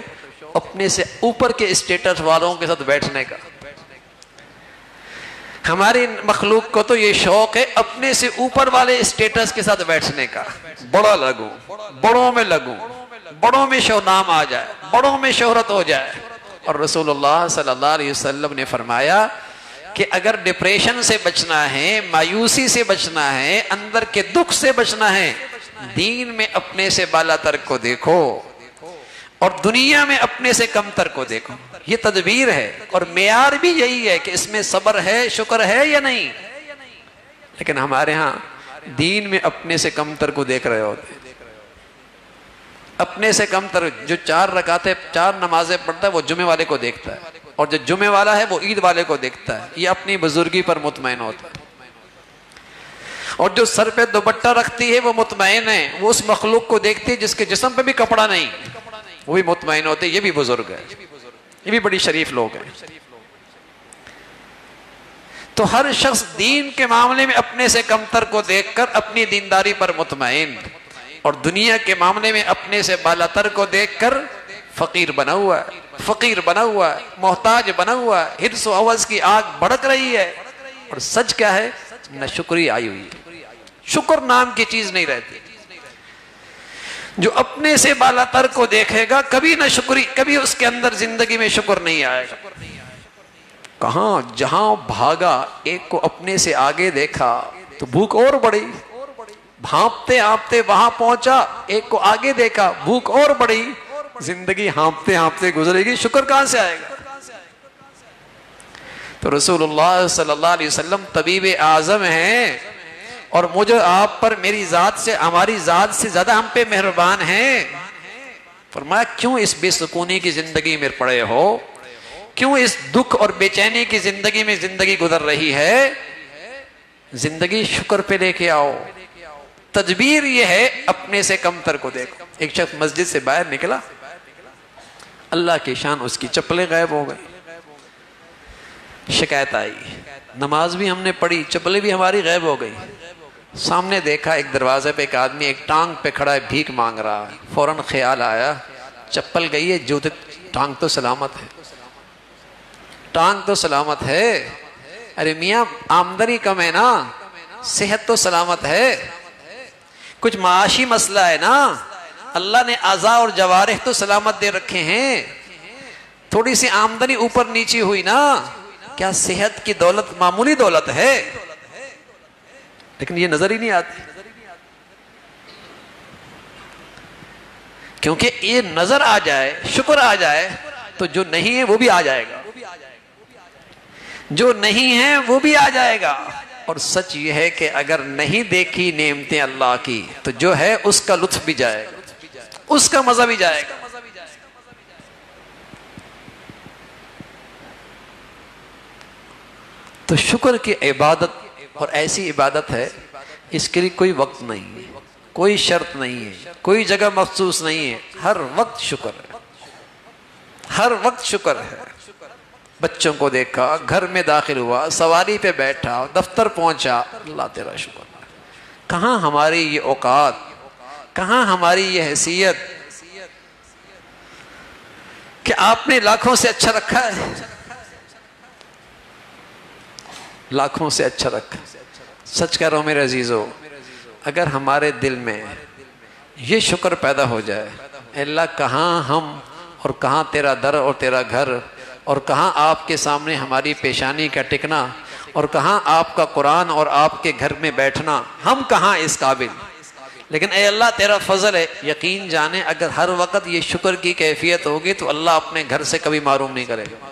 اپنے سے اوپر کے اسٹیٹس والوں کے ساتھ بیٹھنے کا، ہماری مخلوق کو تو یہ شوق ہے اپنے سے اوپر والے اسٹیٹس کے ساتھ بیٹھنے کا، بڑا لگوں، بڑوں میں لگوں، بڑوں میں نام آ جائے، بڑوں میں شہرت ہو جائے۔ اور رسول اللہ صلی اللہ علیہ وسلم نے فرمایا کہ اگر ڈپریشن سے بچنا ہے، مایوسی سے بچنا ہے، اندر کے دکھ سے بچنا ہے، دین میں اپنے سے بالا تر کو دیکھو اور دنیا میں اپنے سے کم تر کو دیکھو۔ یہ تدبیر ہے اور معیار بھی یہی ہے کہ اس میں صبر ہے، شکر ہے یا نہیں۔ لیکن ہمارے ہاں دین میں اپنے سے کم تر کو دیکھ رہے ہوتے، اپنے سے کم تر جو 4 رکعتیں 4 نمازیں پڑھتا ہے وہ جمعے والے کو دیکھتا ہے، اور جو جمعے والا ہے وہ عید والے کو دیکھتا ہے، یہ اپنی بزرگی پر مطمئن ہوتا ہے۔ اور جو سر پہ دوپٹہ رکھتی ہے وہ مطمئن ہے، وہ اس مخلوق کو دیکھتی ہے جس کے جسم پہ بھی کپڑا نہیں، وہ بھی مطمئن ہوتے، یہ بھی بزرگ ہے، یہ بھی بڑی شریف لوگ ہیں۔ تو ہر شخص دین کے معاملے میں اپنے سے کمتر کو دیکھ کر اپنی دینداری پر مطمئن، اور دنیا کے معاملے میں اپنے سے بالاتر کو دیکھ کر فقیر بنا ہوا ہے، فقیر بنا ہوا ہے، محتاج بنا ہوا ہے، حرص و ہوس کی آگ بھڑک رہی ہے۔ اور سچ کیا ہے؟ نہ شکری آئی ہوئی ہے، شکر نام کی چیز نہیں رہتی۔ جو اپنے سے بالاتر کو دیکھے گا کبھی نہ شکری، کبھی اس کے اندر زندگی میں شکر نہیں آئے گا۔ کہاں جہاں بھاگا ایک کو اپنے سے آگے دیکھا تو بھوک اور بڑھی، بھانپتے ہانپتے وہاں پہنچا، ایک کو آگے دیکھا بھوک اور بڑھی، زندگی ہانپتے ہانپتے گزرے گی، شکر کہاں سے آئے گا؟ تو رسول اللہ صلی اللہ علیہ وسلم طبیب اعظم ہیں، اور مجھے آپ پر میری ذات سے، ہماری ذات سے زیادہ ہم پہ مہربان ہیں۔ فرمایا کیوں اس بے سکونی کی زندگی میں پڑے ہو، کیوں اس دکھ اور بے چینی کی زندگی میں زندگی گزر رہی ہے؟ زندگی شکر پہ لے کے آؤ۔ تدبیر یہ ہے اپنے سے کمتر کو دیکھو۔ ایک شخص مسجد سے باہر نکلا، اللہ کی شان اس کی چپلیں غائب ہو گئی، شکایت آئی، نماز بھی ہم نے پڑھی، چپلیں بھی ہماری غائب ہو گئی۔ سامنے دیکھا ایک دروازے پہ ایک آدمی ایک ٹانگ پہ کھڑا ہے، بھیک مانگ رہا ہے۔ فوراً خیال آیا چپل گئی ہے، جوتے، ٹانگ تو سلامت ہے، ٹانگ تو سلامت ہے۔ ارے میاں آمدنی کم ہے نا، صحت تو سلامت ہے، کچھ معاشی مسئلہ ہے نا، اللہ نے اعضاء اور جوارح تو سلامت دے رکھے ہیں، تھوڑی سی آمدنی اوپر نیچی ہوئی نا، کیا صحت کی دولت معمولی دولت ہے؟ لیکن یہ نظر ہی نہیں آتی، کیونکہ یہ نظر آ جائے، شکر آ جائے تو جو نہیں ہے وہ بھی آ جائے گا، جو نہیں ہے وہ بھی آ جائے گا۔ اور سچ یہ ہے کہ اگر نہیں دیکھی نعمتیں اللہ کی تو جو ہے اس کا لطف بھی جائے گا، اس کا مزہ بھی جائے گا۔ تو شکر کی عبادت، اور ایسی عبادت ہے اس کے لیے کوئی وقت نہیں ہے، کوئی شرط نہیں ہے، کوئی جگہ مخصوص نہیں ہے، ہر وقت شکر ہے، ہر وقت شکر ہے۔ بچوں کو دیکھا، گھر میں داخل ہوا، سواری پہ بیٹھا، دفتر پہنچا، اللہ تیرا شکر ہے۔ کہاں ہماری یہ اوقات، کہاں ہماری یہ حیثیت کہ آپ نے لاکھوں سے اچھا رکھا ہے، لاکھوں سے اچھا رکھا۔ سچ کہہ رہا ہوں میرے عزیزو، اگر ہمارے دل میں یہ شکر پیدا ہو جائے، اے اللہ کہاں ہم اور کہاں تیرا در اور تیرا گھر، اور کہاں آپ کے سامنے ہماری پیشانی کا ٹکنا، اور کہاں آپ کا قرآن اور آپ کے گھر میں بیٹھنا، ہم کہاں اس قابل، لیکن اے اللہ تیرا فضل ہے۔ یقین جانے اگر ہر وقت یہ شکر کی کیفیت ہوگی تو اللہ اپنے گھر سے کبھی محروم نہیں کرے گا۔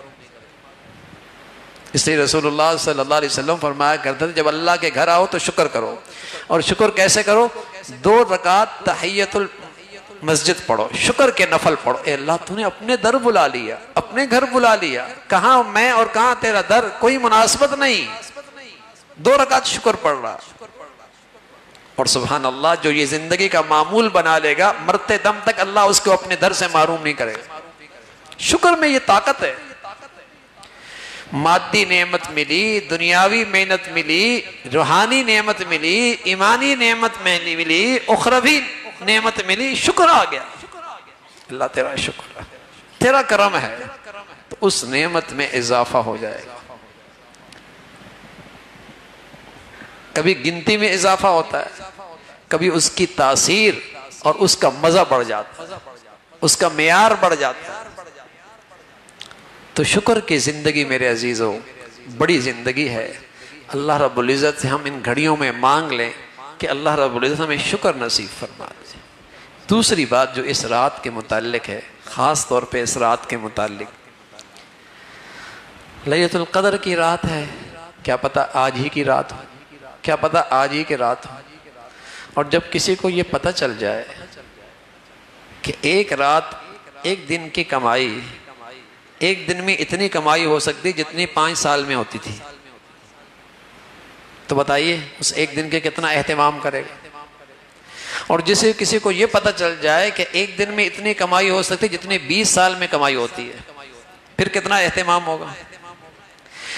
اس لیے رسول اللہ صلی اللہ علیہ وسلم فرمایا کرتے تھے جب اللہ کے گھر آؤ تو شکر کرو، اور شکر کیسے کرو؟ 2 رکعت تحیت المسجد پڑھو، شکر کے نفل پڑھو۔ اے اللہ تو نے اپنے در بلا لیا، اپنے گھر بلا لیا، کہاں میں اور کہاں تیرا در، کوئی مناسبت نہیں، 2 رکعت شکر پڑھ رہا۔ اور سبحان اللہ جو یہ زندگی کا معمول بنا لے گا، مرتے دم تک اللہ اس کو اپنے در سے محروم نہیں کرے گا۔ شکر میں یہ طاقت ہے۔ مادی نعمت ملی، دنیاوی محنت ملی، روحانی نعمت ملی، ایمانی نعمت ملی، اخروی نعمت ملی، شکر آ گیا۔ اللہ تیرا شکر ہے، تیرا کرم ہے، تو اس نعمت میں اضافہ ہو جائے گا۔ کبھی گنتی میں اضافہ ہوتا ہے، کبھی اس کی تاثیر اور اس کا مزہ بڑھ جاتا ہے، اس کا معیار بڑھ جاتا ہے۔ تو شکر کی زندگی میرے عزیزو بڑی زندگی ہے۔ اللہ رب العزت سے ہم ان گھڑیوں میں مانگ لیں کہ اللہ رب العزت ہمیں شکر نصیب فرما دے۔ دوسری بات جو اس رات کے متعلق ہے، خاص طور پہ اس رات کے متعلق، لیلۃ القدر کی رات ہے، کیا پتہ آج ہی کی رات ہو، کیا پتہ آج ہی کی رات ہو۔ اور جب کسی کو یہ پتہ چل جائے کہ ایک رات ایک دن کی کمائی ایک دن میں اتنی کمائی ہو سکتی جتنی 5 سال میں ہوتی تھی. تو بتائیے اس ایک دن کے کتنا اہتمام کرے گا. اور جسے کسی کو یہ پتہ چل جائے کہ ایک دن میں اتنی کمائی ہو سکتی جتنی 20 سال میں کمائی ہوتی ہے، پھر کتنا اہتمام ہوگا.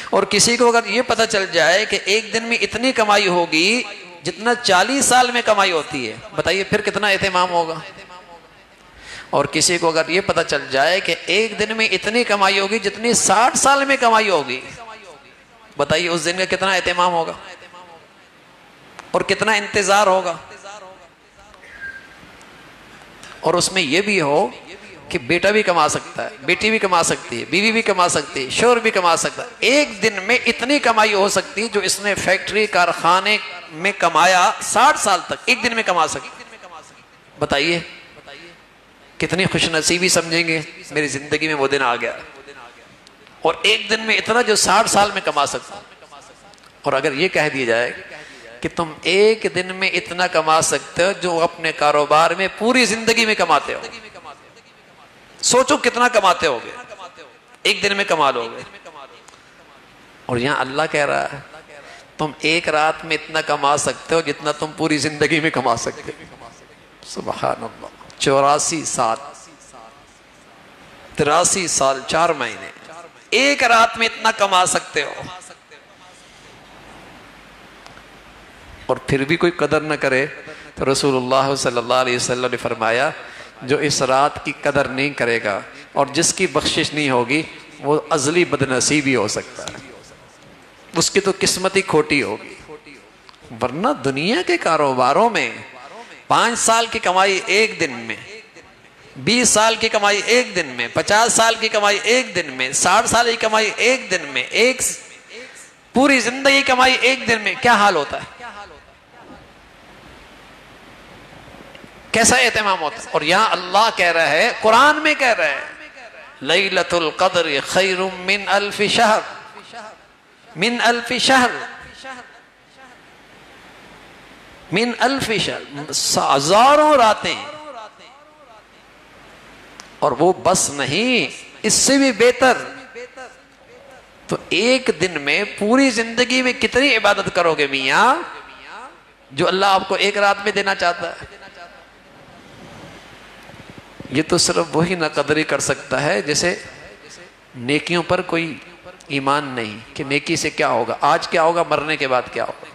اور کسی کو اگر یہ پتہ چل جائے کہ ایک دن میں اتنی کمائی ہوگی جتنا 40 سال میں کمائی ہوتی ہے، بتائیے پھر کتنا اہتمام ہوگا. اور کسی کو اگر یہ پتہ چل جائے کہ ایک دن میں اتنی کمائی ہوگی جتنی 60 سال میں کمائی ہوگی، بتائیے اس دن کا کتنا اہتمام ہوگا اور کتنا انتظار ہوگا. اور اس میں یہ بھی ہو کہ بیٹا بھی کما سکتا ہے، بیٹی بھی کما سکتی ہے، بیوی بھی کما سکتی ہے، شوہر بھی کما سکتا ہے. ایک دن میں اتنی کمائی ہو سکتی جو اس نے فیکٹری کارخانے میں کمایا 60 سال تک ایک دن میں کما سکتی. بتائیے کتنی خوش نصیبی سمجھیں گے میری زندگی میں وہ دن آ گیا. اور ایک دن میں اتنا جو 60 سال میں کما سکتا. اور اگر یہ کہہ دیا جائے کہ تم ایک دن میں اتنا کما سکتے ہو جو اپنے کاروبار میں پوری زندگی میں کماتے ہو، سوچو کتنا کماتے ہوگے، ایک دن میں کما لو گے. اور یہاں اللہ کہہ رہا ہے تم ایک رات میں اتنا کما سکتے ہو جتنا تم پوری زندگی میں کما سکتے ہو. سبحان اللہ. 84 سال 83 سال 4 مہینے ایک رات میں اتنا کما سکتے ہو. اور پھر بھی کوئی قدر نہ کرے تو رسول اللہ صلی اللہ علیہ وسلم نے فرمایا جو اس رات کی قدر نہیں کرے گا اور جس کی بخشش نہیں ہوگی وہ ازلی بدنصیبی ہو سکتا ہے، اس کی تو قسمت ہی کھوٹی ہوگی. ورنہ دنیا کے کاروباروں میں 5 سال کی کمائی ایک دن میں، 20 سال کی کمائی ایک دن میں، 50 سال کی کمائی ایک دن میں، 60 سال کی کمائی ایک دن میں، ایک پوری زندگی کمائی ایک دن میں، کیا حال ہوتا ہے، کیسا اہتمام ہوتا ہے. اور یہاں اللہ کہہ رہا ہے، قرآن میں کہہ رہا ہے لیلۃ القدر خیر من 1000 شہر، من 1000 شہر، من 1000 شہر، ہزاروں راتیں. اور وہ بس نہیں، اس سے بھی بہتر. تو ایک دن میں پوری زندگی میں کتنی عبادت کرو گے میاں جو اللہ آپ کو ایک رات میں دینا چاہتا ہے. یہ تو صرف وہی نہ قدری کر سکتا ہے جیسے نیکیوں پر کوئی ایمان نہیں کہ نیکی سے کیا ہوگا، آج کیا ہوگا، مرنے کے بعد کیا ہوگا.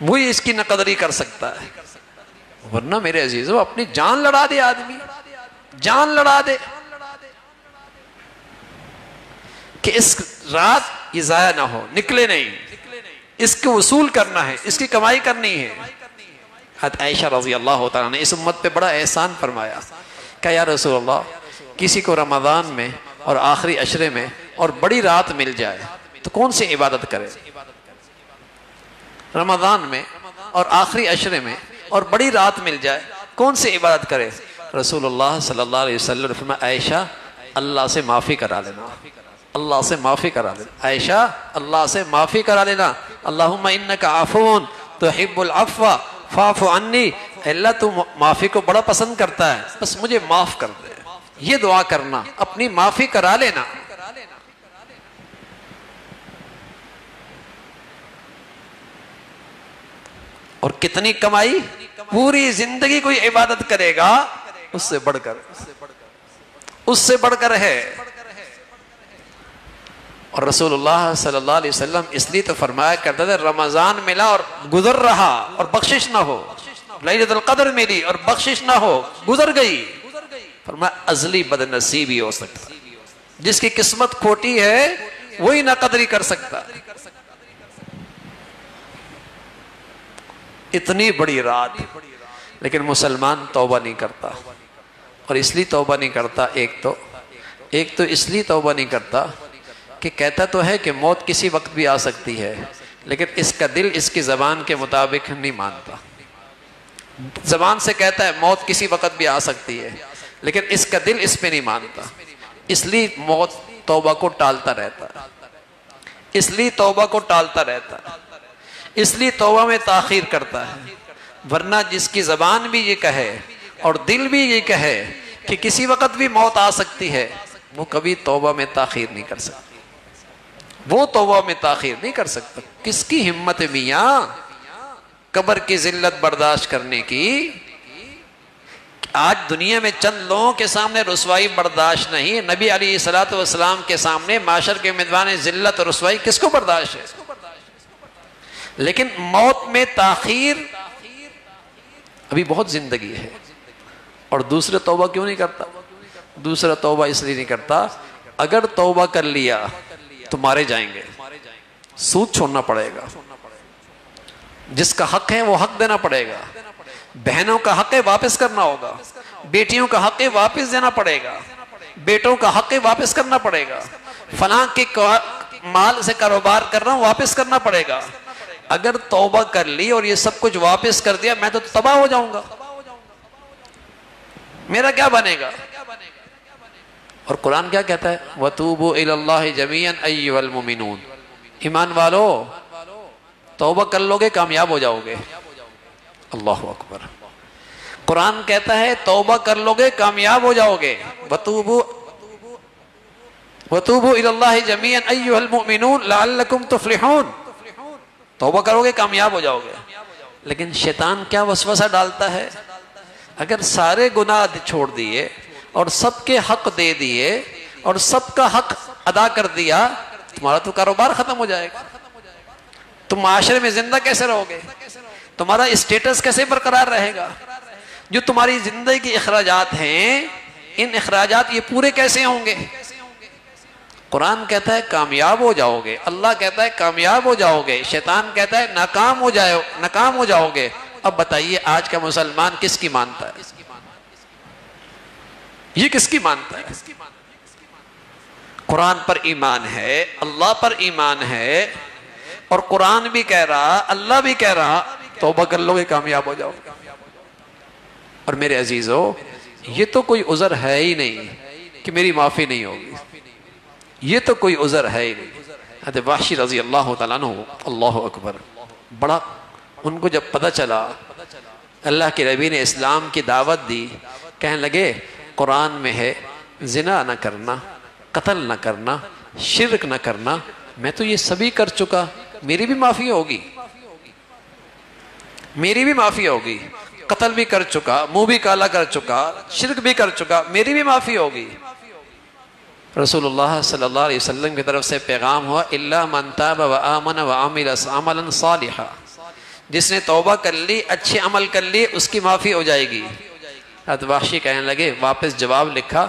وہی اس کی نہ قدری کر سکتا ہے. ورنہ میرے عزیزو اپنی جان لڑا دے، آدمی جان لڑا دے کہ اس رات یہ ضائع نہ ہو، نکلے نہیں، اس کو وصول کرنا ہے، اس کی کمائی کرنی ہے. حضرت عائشہ رضی اللہ تعالیٰ نے اس امت پہ بڑا احسان فرمایا کہ یا رسول اللہ کسی کو رمضان میں اور آخری عشرے میں اور بڑی رات مل جائے تو کون سی عبادت کرے. رمضان میں اور آخری عشرے میں اور بڑی رات مل جائے کون سی عبادت کرے. رسول اللہ صلی اللہ علیہ وسلم نے فرمایا عائشہ اللہ سے معافی کرا لینا، اللہ سے معافی کرا لینا، عائشہ اللہ سے معافی کرا لینا. اللہم انک عفو تحب العفو فاعف عنی، اللہ تو معافی کو بڑا پسند کرتا ہے، بس مجھے معاف کر دے. یہ دعا کرنا، اپنی معافی کرا لینا. اور کتنی کمائی، پوری زندگی کوئی عبادت کرے گا اس سے بڑھ کر، اس سے بڑھ کر ہے. اور رسول اللہ صلی اللہ علیہ وسلم اس لیے تو فرمایا کرتا تھا رمضان ملا اور گزر رہا اور بخشش نہ ہو، لیلۃ القدر ملی اور بخشش نہ ہو، گزر گئی، فرمایا ازلی بدنصیبی ہو سکتا. جس کی قسمت کھوٹی ہے وہی نہ قدری کر سکتا. اتنی بڑی رات، لیکن مسلمان توبہ نہیں کرتا. اور اس لیے توبہ نہیں کرتا، ایک تو اس لیے توبہ نہیں کرتا کہ کہتا تو ہے کہ موت کسی وقت بھی آ سکتی ہے، لیکن اس کا دل اس کی زبان کے مطابق نہیں مانتا. زبان سے کہتا ہے موت کسی وقت بھی آ سکتی ہے، لیکن اس کا دل اس پہ نہیں مانتا. اس لیے موت توبہ کو ٹالتا رہتا ہے، اس لیے توبہ کو ٹالتا رہتا ہے، اس لیے توبہ میں تاخیر کرتا ہے. ورنہ جس کی زبان بھی یہ کہے اور دل بھی یہ کہے کہ کسی وقت بھی موت آ سکتی ہے، وہ کبھی توبہ میں تاخیر نہیں کر سکتا، وہ توبہ میں تاخیر نہیں کر سکتا۔ کس کی ہمت ہے میاں قبر کی ذلت برداشت کرنے کی؟ آج دنیا میں چند لوگوں کے سامنے رسوائی برداشت نہیں، نبی علیہ الصلوۃ والسلام کے سامنے معاشر کے میدان ذلت اور رسوائی کس کو برداشت ہے؟ لیکن موت میں تاخیر، ابھی بہت زندگی ہے، اور دوسرے توبہ کیوں نہیں کرتا؟ دوسرا توبہ اس لیے نہیں کرتا، اگر توبہ کر لیا تو مارے جائیں گے، سود چھوڑنا پڑے گا، جس کا حق ہے وہ حق دینا پڑے گا، بہنوں کا حق ہے واپس کرنا ہوگا، بیٹیوں کا حق ہے واپس دینا پڑے گا، بیٹوں کا حق ہے واپس کرنا پڑے گا، فلاں کے مال سے کاروبار کر رہا ہوں واپس کرنا پڑے گا۔ اگر توبہ کر لی اور یہ سب کچھ واپس کر دیا، میں تو تباہ ہو جاؤں گا، میرا کیا بنے گا؟ اور قرآن کیا کہتا ہے؟ وَتُوبُوا إِلَى اللَّهِ جَمِيعًا أَيُّهَا الْمُؤْمِنُونَ، ایمان والو توبہ کر لو گے کامیاب ہو جاؤ گے۔ اللہ اکبر۔ قرآن کہتا ہے توبہ کر لو گے کامیاب ہو جاؤ گے۔ وَتُوبُوا إِلَى اللَّهِ جَمِيعًا أَيُّهَا الْمُؤْمِنُونَ لَعَلَّكُمْ تُفْلِحُونَ، توبہ کرو گے کامیاب ہو جاؤ گے۔ لیکن شیطان کیا وسوسہ ڈالتا ہے؟ اگر سارے گناہ چھوڑ دیے اور سب کے حق دے دیے اور سب کا حق ادا کر دیا، تمہارا تو کاروبار ختم ہو جائے گا، تم معاشرے میں زندہ کیسے رہو گے؟ تمہارا اسٹیٹس کیسے برقرار رہے گا؟ جو تمہاری زندگی کے اخراجات ہیں، ان اخراجات یہ پورے کیسے ہوں گے؟ قرآن کہتا ہے کامیاب ہو جاؤ گے، اللہ کہتا ہے کامیاب ہو جاؤ گے، شیطان کہتا ہے ناکام ہو جاؤ گے۔ اب بتائیے آج کا مسلمان کس کی مانتا ہے؟ یہ کس کی مانتا ہے؟ قرآن پر ایمان ہے، اللہ پر ایمان ہے، اور قرآن بھی کہہ رہا، اللہ بھی کہہ رہا توبہ کر لو گے کامیاب ہو جاؤ گے۔ اور میرے عزیزو، یہ تو کوئی عذر ہے ہی نہیں کہ میری معافی نہیں ہوگی، یہ تو کوئی عذر ہے ہی نہیں۔ حضرت وحشی رضی اللہ تعالیٰ عنہ، اللہ اکبر، بڑا ان کو جب پتہ چلا اللہ کے نبی نے اسلام کی دعوت دی، کہنے لگے قرآن میں ہے زنا نہ کرنا، قتل نہ کرنا، شرک نہ کرنا، میں تو یہ سبھی کر چکا، میری بھی معافی ہوگی، میری بھی معافی ہوگی، قتل بھی کر چکا، منہ بھی کالا کر چکا، شرک بھی کر چکا، میری بھی معافی ہوگی۔ رسول اللہ صلی اللہ علیہ وسلم کی طرف سے پیغام ہوا الا من تاب وآمن وعمل عملا صالحا، جس نے توبہ کر لی، اچھے عمل کر لی، اس کی معافی ہو جائے گی۔ حضرت وحشی کہنے لگے، واپس جواب لکھا،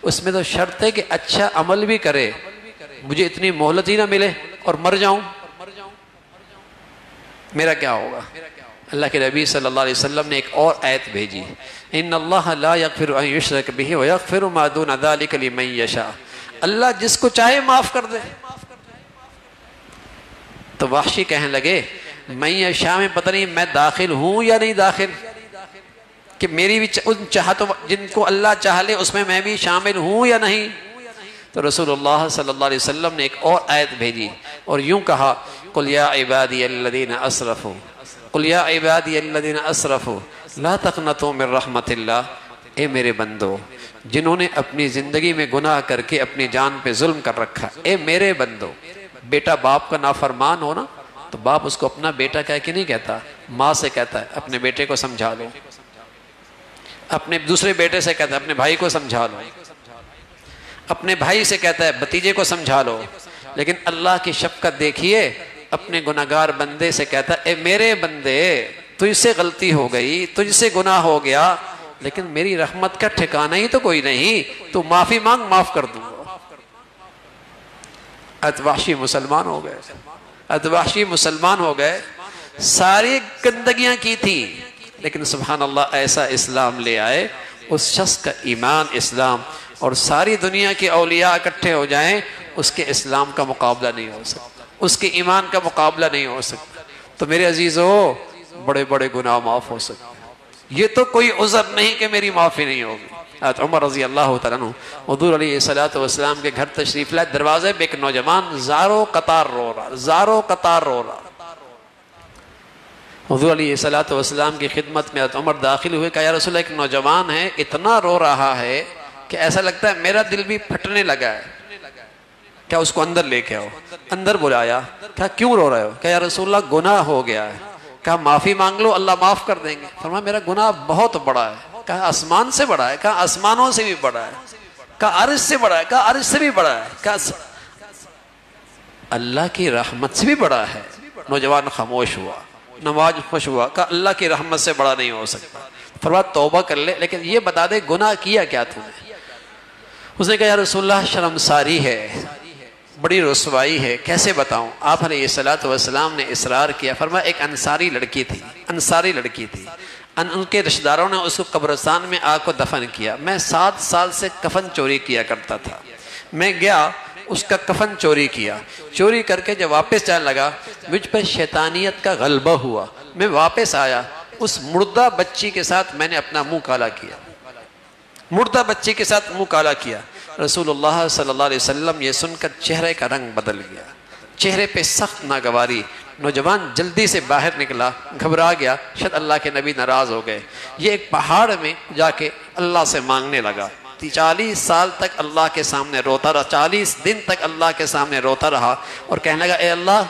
اس میں تو شرط ہے کہ اچھا عمل بھی کرے، مجھے اتنی مہلت ہی نہ ملے اور مر جاؤں، میرا کیا ہوگا؟ اللہ کے نبی صلی اللہ علیہ وسلم نے ایک اور آیت بھیجی، ان اللہ لا یغفر ان یشرک بہ ویغفر ما دون ذلک لمن یشاء، اللہ جس کو چاہے معاف کر دے۔ تو وحشی کہنے لگے من یشاء میں پتہ نہیں میں داخل ہوں یا نہیں داخل، کہ میری بھی ان چاہتوں جن کو اللہ چاہ لے اس میں میں بھی شامل ہوں یا نہیں۔ تو رسول اللہ صلی اللہ علیہ وسلم نے ایک اور آیت بھیجی اور یوں کہا، قل یا عبادی الذین اسرفوا، قل یا عبادی الذین اسرفوا لا تقنطوا من رحمت اللہ، اے میرے بندو جنہوں نے اپنی زندگی میں گناہ کر کے اپنی جان پہ ظلم کر رکھا، اے میرے بندو، بیٹا باپ کا نافرمان ہو نا تو باپ اس کو اپنا بیٹا کہہ کے نہیں کہتا، ماں سے کہتا ہے اپنے بیٹے کو سمجھا لو، اپنے دوسرے بیٹے سے کہتا ہے اپنے بھائی کو سمجھا لو، اپنے بھائی سے کہتا ہے بھتیجے کو سمجھا لو۔ لیکن اللہ کی شفقت دیکھیے، اپنے گناہگار بندے سے کہتا ہے اے میرے بندے تجھ سے غلطی ہو گئی، تجھ سے گناہ ہو گیا، لیکن میری رحمت کا ٹھکانہ ہی تو کوئی نہیں، تو معافی مانگ معاف کر دوں گا۔ اتواشی مسلمان ہو گئے، اتواشی مسلمان ہو گئے، ساری گندگیاں کی تھی، لیکن سبحان اللہ ایسا اسلام لے آئے، اس شخص کا ایمان اسلام، اور ساری دنیا کے اولیاء اکٹھے ہو جائیں اس کے اسلام کا مقابلہ نہیں ہو سکتا، اس کے ایمان کا مقابلہ نہیں ہو سکتا۔ تو میرے عزیزو، بڑے بڑے گناہ معاف ہو سکتے، یہ تو کوئی عذر نہیں کہ میری معافی نہیں ہوگی۔ حضرت عمر رضی اللہ تعالیٰ عنہ حضور علیہ السلام کے گھر تشریف لائے، دروازے پہ ایک نوجوان زاروں قطار رو رہا، زاروں قطار رو رہا۔ حضور علیہ الصلوۃ والسلام کی خدمت میں عمر داخل ہوئے، کہا یا رسول اللہ ایک نوجوان ہے اتنا رو رہا ہے کہ ایسا لگتا ہے میرا دل بھی پھٹنے لگا ہے، کیا اس کو اندر لے کے آؤ؟ اندر بلایا، کہا کیوں رو رہے ہو؟ کہا یا رسول اللہ گناہ ہو گیا ہے۔ کہا معافی مانگ لو اللہ معاف کر دیں گے۔ فرمایا میرا گناہ بہت بڑا ہے۔ کہا آسمان سے بڑا ہے؟ کہا آسمانوں سے بھی بڑا ہے۔ کہا عرش سے بڑا ہے؟ کہا عرش سے بھی بڑا ہے۔ کہا اللہ کی رحمت سے بھی بڑا ہے۔ نوجوان خاموش ہوا، نماز خوش ہوا، کہا اللہ کی رحمت سے بڑا نہیں ہو سکتا۔ فرمایا توبہ کر لے، لیکن یہ بتا دے گناہ کیا کیا تو نے؟ اس نے کہا یا رسول اللہ شرمساری ہے، بڑی رسوائی ہے، کیسے بتاؤں؟ آپ علیہ الصلوۃ والسلام نے اصرار کیا۔ فرمایا ایک انصاری لڑکی تھی، ان کے رشتہ داروں نے اس کو قبرستان میں آگ کو دفن کیا۔ میں 7 سال سے کفن چوری کیا کرتا تھا، میں گیا اس کا کفن چوری کیا، چوری کر کے جب واپس جانے لگا مجھ پر شیطانیت کا غلبہ ہوا، میں واپس آیا، اس مردہ بچی کے ساتھ میں نے اپنا منہ کالا کیا، مردہ بچی کے ساتھ منہ کالا کیا۔ رسول اللہ صلی اللہ علیہ وسلم یہ سن کر چہرے کا رنگ بدل گیا، چہرے پہ سخت ناگواری۔ نوجوان جلدی سے باہر نکلا، گھبرا گیا، شاید اللہ کے نبی ناراض ہو گئے۔ یہ ایک پہاڑ میں جا کے اللہ سے مانگنے لگا۔ 40 سال تک اللہ کے سامنے روتا رہا، 40 دن تک اللہ کے سامنے روتا رہا اور کہنے لگا اے اللہ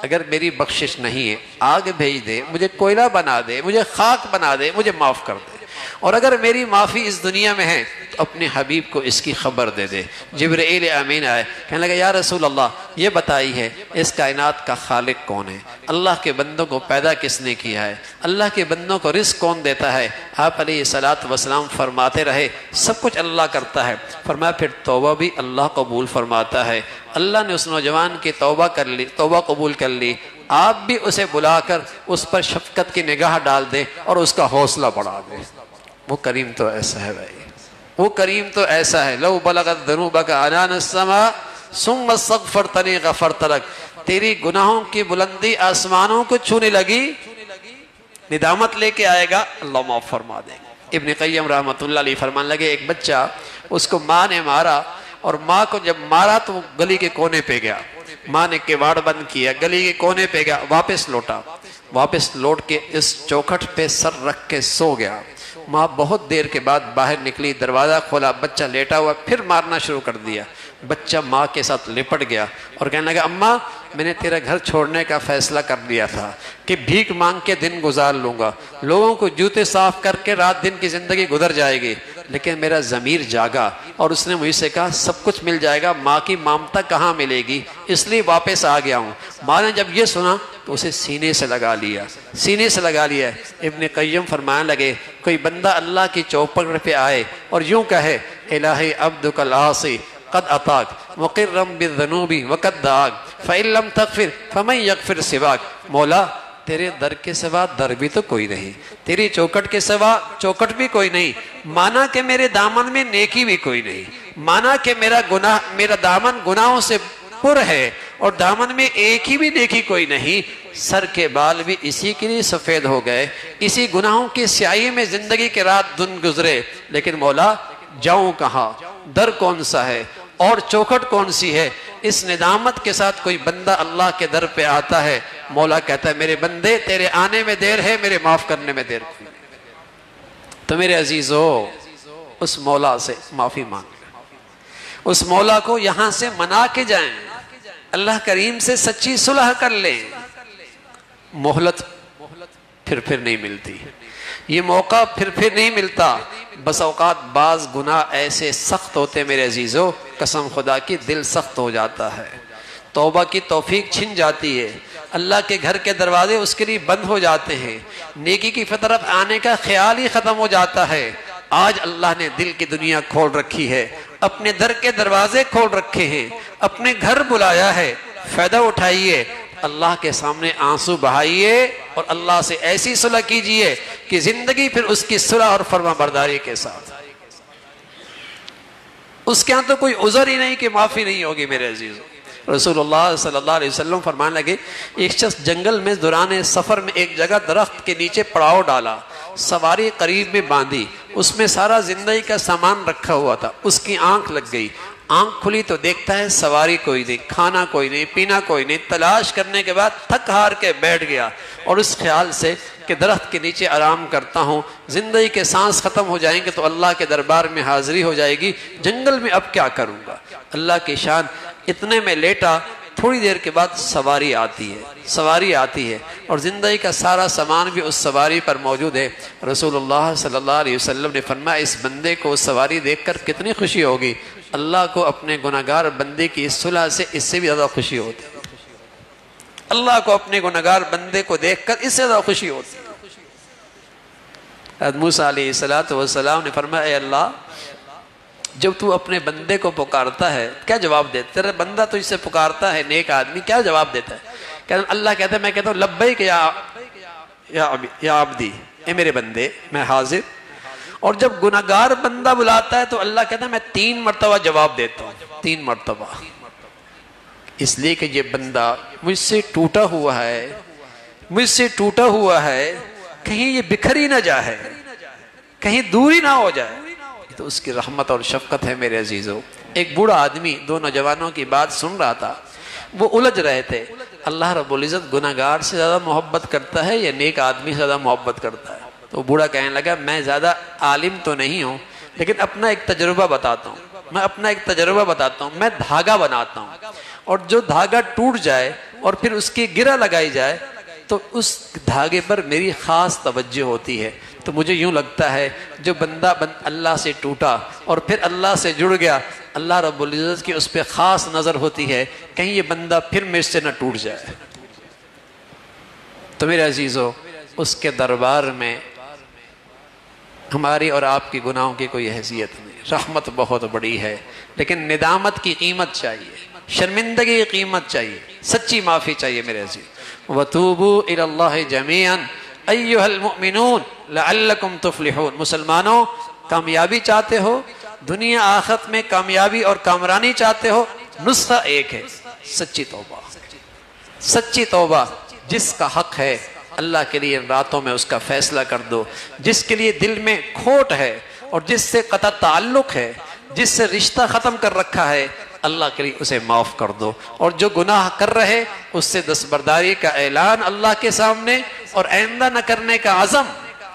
اگر میری بخشش نہیں ہے آگ بھیج دے، مجھے کوئلہ بنا دے، مجھے خاک بنا دے، مجھے معاف کر دے، اور اگر میری معافی اس دنیا میں ہے تو اپنے حبیب کو اس کی خبر دے دے۔ جبرائیل امین آئے، کہنے لگا یا رسول اللہ یہ بتائی ہے اس کائنات کا خالق کون ہے؟ اللہ کے بندوں کو پیدا کس نے کیا ہے؟ اللہ کے بندوں کو رزق کون دیتا ہے؟ آپ علیہ الصلوۃ والسلام فرماتے رہے سب کچھ اللہ کرتا ہے۔ فرمایا پھر توبہ بھی اللہ قبول فرماتا ہے۔ اللہ نے اس نوجوان کی توبہ کر لی، توبہ قبول کر لی۔ آپ بھی اسے بلا کر اس پر شفقت کی نگاہ ڈال دیں اور اس کا حوصلہ بڑھا دیں۔ وہ کریم تو ایسا ہے بھائی، وہ کریم تو ایسا ہے۔ لو بلغت ذنوبک عنان السماء ثم استغفرتنی غفرت لک، تیری گناہوں کی بلندی آسمانوں کو چھونے لگی، ندامت لے کے آئے گا اللہ معاف فرما دے گا۔ ابن قیم رحمۃ اللہ علیہ فرمان لگے ایک بچہ اس کو ماں نے مارا، اور ماں کو جب مارا تو وہ گلی کے کونے پہ گیا، ماں نے کواڑ بند کیا، گلی کے کونے پہ گیا، واپس لوٹا، واپس لوٹ کے اس چوکھٹ پہ سر رکھ کے سو گیا۔ ماں بہت دیر کے بعد باہر نکلی، دروازہ کھولا، بچہ لیٹا ہوا، پھر مارنا شروع کر دیا۔ بچہ ماں کے ساتھ لپٹ گیا اور کہنے لگا اماں میں نے تیرا گھر چھوڑنے کا فیصلہ کر لیا تھا کہ بھیک مانگ کے دن گزار لوں گا، لوگوں کو جوتے صاف کر کے رات دن کی زندگی گزر جائے گی، لیکن میرا ضمیر جاگا اور اس نے مجھ سے کہا سب کچھ مل جائے گا، ماں کی ممتا کہاں ملے گی، اس لیے واپس آ گیا ہوں۔ ماں نے جب یہ سنا تو اسے سینے سے لگا لیا، سینے سے لگا لیا۔ ابن قیم فرمانے لگے کوئی بندہ اللہ کی چوپڑ پہ آئے اور یوں کہے الہی عبدک العاصی قد اتاک مقرم بالذنوب وقد دعاک فإن لم تغفر فمن یغفر سواک، مولا تیرے در کے سوا در بھی تو کوئی نہیں، تیری چوکٹ کے سوا چوکٹ بھی کوئی نہیں، مانا کہ میرے دامن میں نیکی بھی کوئی نہیں، مانا کہ میرا دامن گناہوں سے پر ہے اور دامن میں ایک ہی بھی نیکی کوئی نہیں، سر کے بال بھی اسی کے لیے سفید ہو گئے، اسی گناہوں کی سیاہی میں زندگی کے رات دن گزرے، لیکن مولا جاؤں کہاں، در کون سا ہے اور چوکھٹ کون سی ہے؟ اس ندامت کے ساتھ کوئی بندہ اللہ کے در پہ آتا ہے، مولا کہتا ہے میرے بندے تیرے آنے میں دیر ہے، میرے معاف کرنے میں دیر ہے۔ تو میرے عزیزو اس مولا سے معافی مانگ لیں، اس مولا کو یہاں سے منا کے جائیں، اللہ کریم سے سچی صلح کر لیں۔ مہلت پھر نہیں ملتی، یہ موقع پھر نہیں ملتا۔ بس اوقات بعض گناہ ایسے سخت ہوتے میرے عزیزو، قسم خدا کی دل سخت ہو جاتا ہے، توبہ کی توفیق چھن جاتی ہے، اللہ کے گھر کے دروازے اس کے لیے بند ہو جاتے ہیں، نیکی کی طرف آنے کا خیال ہی ختم ہو جاتا ہے۔ آج اللہ نے دل کی دنیا کھول رکھی ہے، اپنے در کے دروازے کھول رکھے ہیں، اپنے گھر بلایا ہے، فائدہ اٹھائیے، اللہ کے سامنے آنسو بہائیے اور اللہ سے ایسی صلح کیجئے کہ زندگی پھر اس کی صلح اور فرما برداری کے ساتھ۔ اس کے ہاں تو کوئی عذر ہی نہیں کہ معافی نہیں ہوگی میرے عزیزو۔ رسول اللہ صلی اللہ علیہ وسلم فرمانے لگے ایک شخص جنگل میں دوران سفر میں ایک جگہ درخت کے نیچے پڑاؤ ڈالا، سواری قریب میں باندھی، اس میں سارا زندگی کا سامان رکھا ہوا تھا، اس کی آنکھ لگ گئی، آنکھ کھلی تو دیکھتا ہے سواری کوئی نہیں، کھانا کوئی نہیں، پینا کوئی نہیں، تلاش کرنے کے بعد تھک ہار کے بیٹھ گیا، اور اس خیال سے کہ درخت کے نیچے آرام کرتا ہوں، زندگی کے سانس ختم ہو جائیں گے تو اللہ کے دربار میں حاضری ہو جائے گی، جنگل میں اب کیا کروں گا۔ اللہ کی شان، اتنے میں لیٹا، تھوڑی دیر کے بعد سواری آتی ہے اور زندگی کا سارا سامان بھی اس سواری پر موجود ہے۔ رسول اللہ صلی اللہ علیہ وسلم نے فرمایا اس بندے کو سواری دیکھ کر کتنی خوشی ہوگی، اللہ کو اپنے گناہگار بندے کی اس صلح سے اس سے بھی زیادہ خوشی ہوتی ہے، اللہ کو اپنے گناہگار بندے کو دیکھ کر اس سے زیادہ خوشی ہوتی ہے۔ حضرت موسیٰ علیہ السلام نے فرمایا اے اللہ، جب تو اپنے بندے کو پکارتا ہے کیا جواب دیتا ہے؟ تیرا بندہ تو اسے پکارتا ہے، نیک آدمی، کیا جواب دیتا ہے؟ اللہ کہتا ہے، میں کہتا ہوں لبیک یا عبدی، اے میرے بندے میں حاضر۔ اور جب گناہگار بندہ بلاتا ہے تو اللہ کہتا ہے میں 3 مرتبہ جواب دیتا ہوں، 3 مرتبہ، اس لیے کہ یہ بندہ مجھ سے ٹوٹا ہوا ہے، کہیں یہ بکھر ہی نہ جائے، کہیں دوری نہ ہو جائے، تو اس کی رحمت اور شفقت ہے میرے عزیزو۔ ایک بوڑھا آدمی 2 نوجوانوں کی بات سن رہا تھا، وہ الجھ رہے تھے، اللہ رب العزت گناہگار سے زیادہ محبت کرتا ہے یا نیک آدمی سے زیادہ محبت کرتا ہے؟ تو بوڑھا کہنے لگا میں زیادہ عالم تو نہیں ہوں، لیکن اپنا ایک تجربہ بتاتا ہوں، میں دھاگا بناتا ہوں، اور جو دھاگا ٹوٹ جائے اور پھر اس کی گرہ لگائی جائے تو اس دھاگے پر میری خاص توجہ ہوتی ہے۔ تو مجھے یوں لگتا ہے جو بندہ اللہ سے ٹوٹا اور پھر اللہ سے جڑ گیا، اللہ رب العزت کی اس پہ خاص نظر ہوتی ہے، کہیں یہ بندہ پھر مجھ سے نہ ٹوٹ جائے۔ تو میرے عزیزو، اس کے دربار میں ہماری اور آپ کی گناہوں کی کوئی حیثیت نہیں، رحمت بہت بڑی ہے، لیکن ندامت کی قیمت چاہیے، شرمندگی کی قیمت چاہیے، سچی معافی چاہیے میرے عزیز۔ وَتُوبُوا إِلَى اللَّهِ جَمِيعًا أَيُّهَا الْمُؤْمِنُونَ لَعَلَّكُمْ تُفْلِحُونَ۔ مسلمانوں، کامیابی چاہتے ہو، دنیا آخرت میں کامیابی اور کامرانی چاہتے ہو، نسخہ ایک ہے، سچی توبہ۔ سچی توبہ، جس کا حق ہے اللہ کے لیے راتوں میں اس کا فیصلہ کر دو، جس کے لیے دل میں کھوٹ ہے اور جس سے قطع تعلق ہے، جس سے رشتہ ختم کر رکھا ہے، اللہ کے لیے اسے معاف کر دو، اور جو گناہ کر رہے اس سے دستبرداری کا اعلان اللہ کے سامنے اور آئندہ نہ کرنے کا عزم۔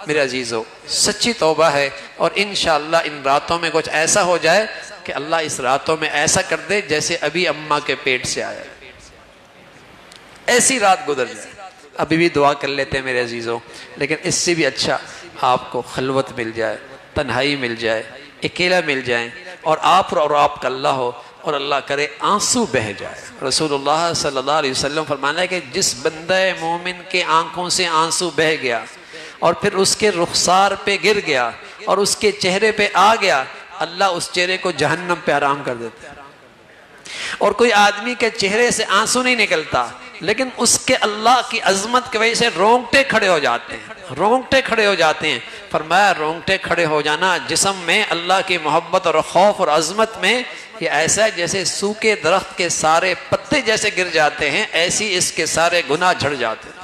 میرے عزیزو، سچی توبہ ہے، اور انشاءاللہ ان راتوں میں کچھ ایسا ہو جائے کہ اللہ اس راتوں میں ایسا کر دے جیسے ابھی اماں کے پیٹ سے آیا، ایسی رات گزر جائے۔ ابھی بھی دعا کر لیتے ہیں میرے عزیزو، لیکن اس سے بھی اچھا آپ کو خلوت مل جائے، تنہائی مل جائے، اکیلا مل جائیں، اور آپ کا اللہ ہو، اور اللہ کرے آنسو بہہ جائے۔ رسول اللہ صلی اللہ علیہ وسلم فرمانا ہے کہ جس بندہ مومن کے آنکھوں سے آنسو بہہ گیا اور پھر اس کے رخسار پہ گر گیا اور اس کے چہرے پہ آ گیا، اللہ اس چہرے کو جہنم پہ آرام کر دیتا ہے۔ اور کوئی آدمی کے چہرے سے آنسو نہیں نکلتا، لیکن اس کے اللہ کی عظمت کی وجہ سے رونگٹے کھڑے ہو جاتے ہیں۔ فرمایا رونگٹے کھڑے ہو جانا جسم میں اللہ کی محبت اور خوف اور عظمت میں، یہ ایسا ہے جیسے سوکھے درخت کے سارے پتے جیسے گر جاتے ہیں، ایسی اس کے سارے گناہ جھڑ جاتے ہیں۔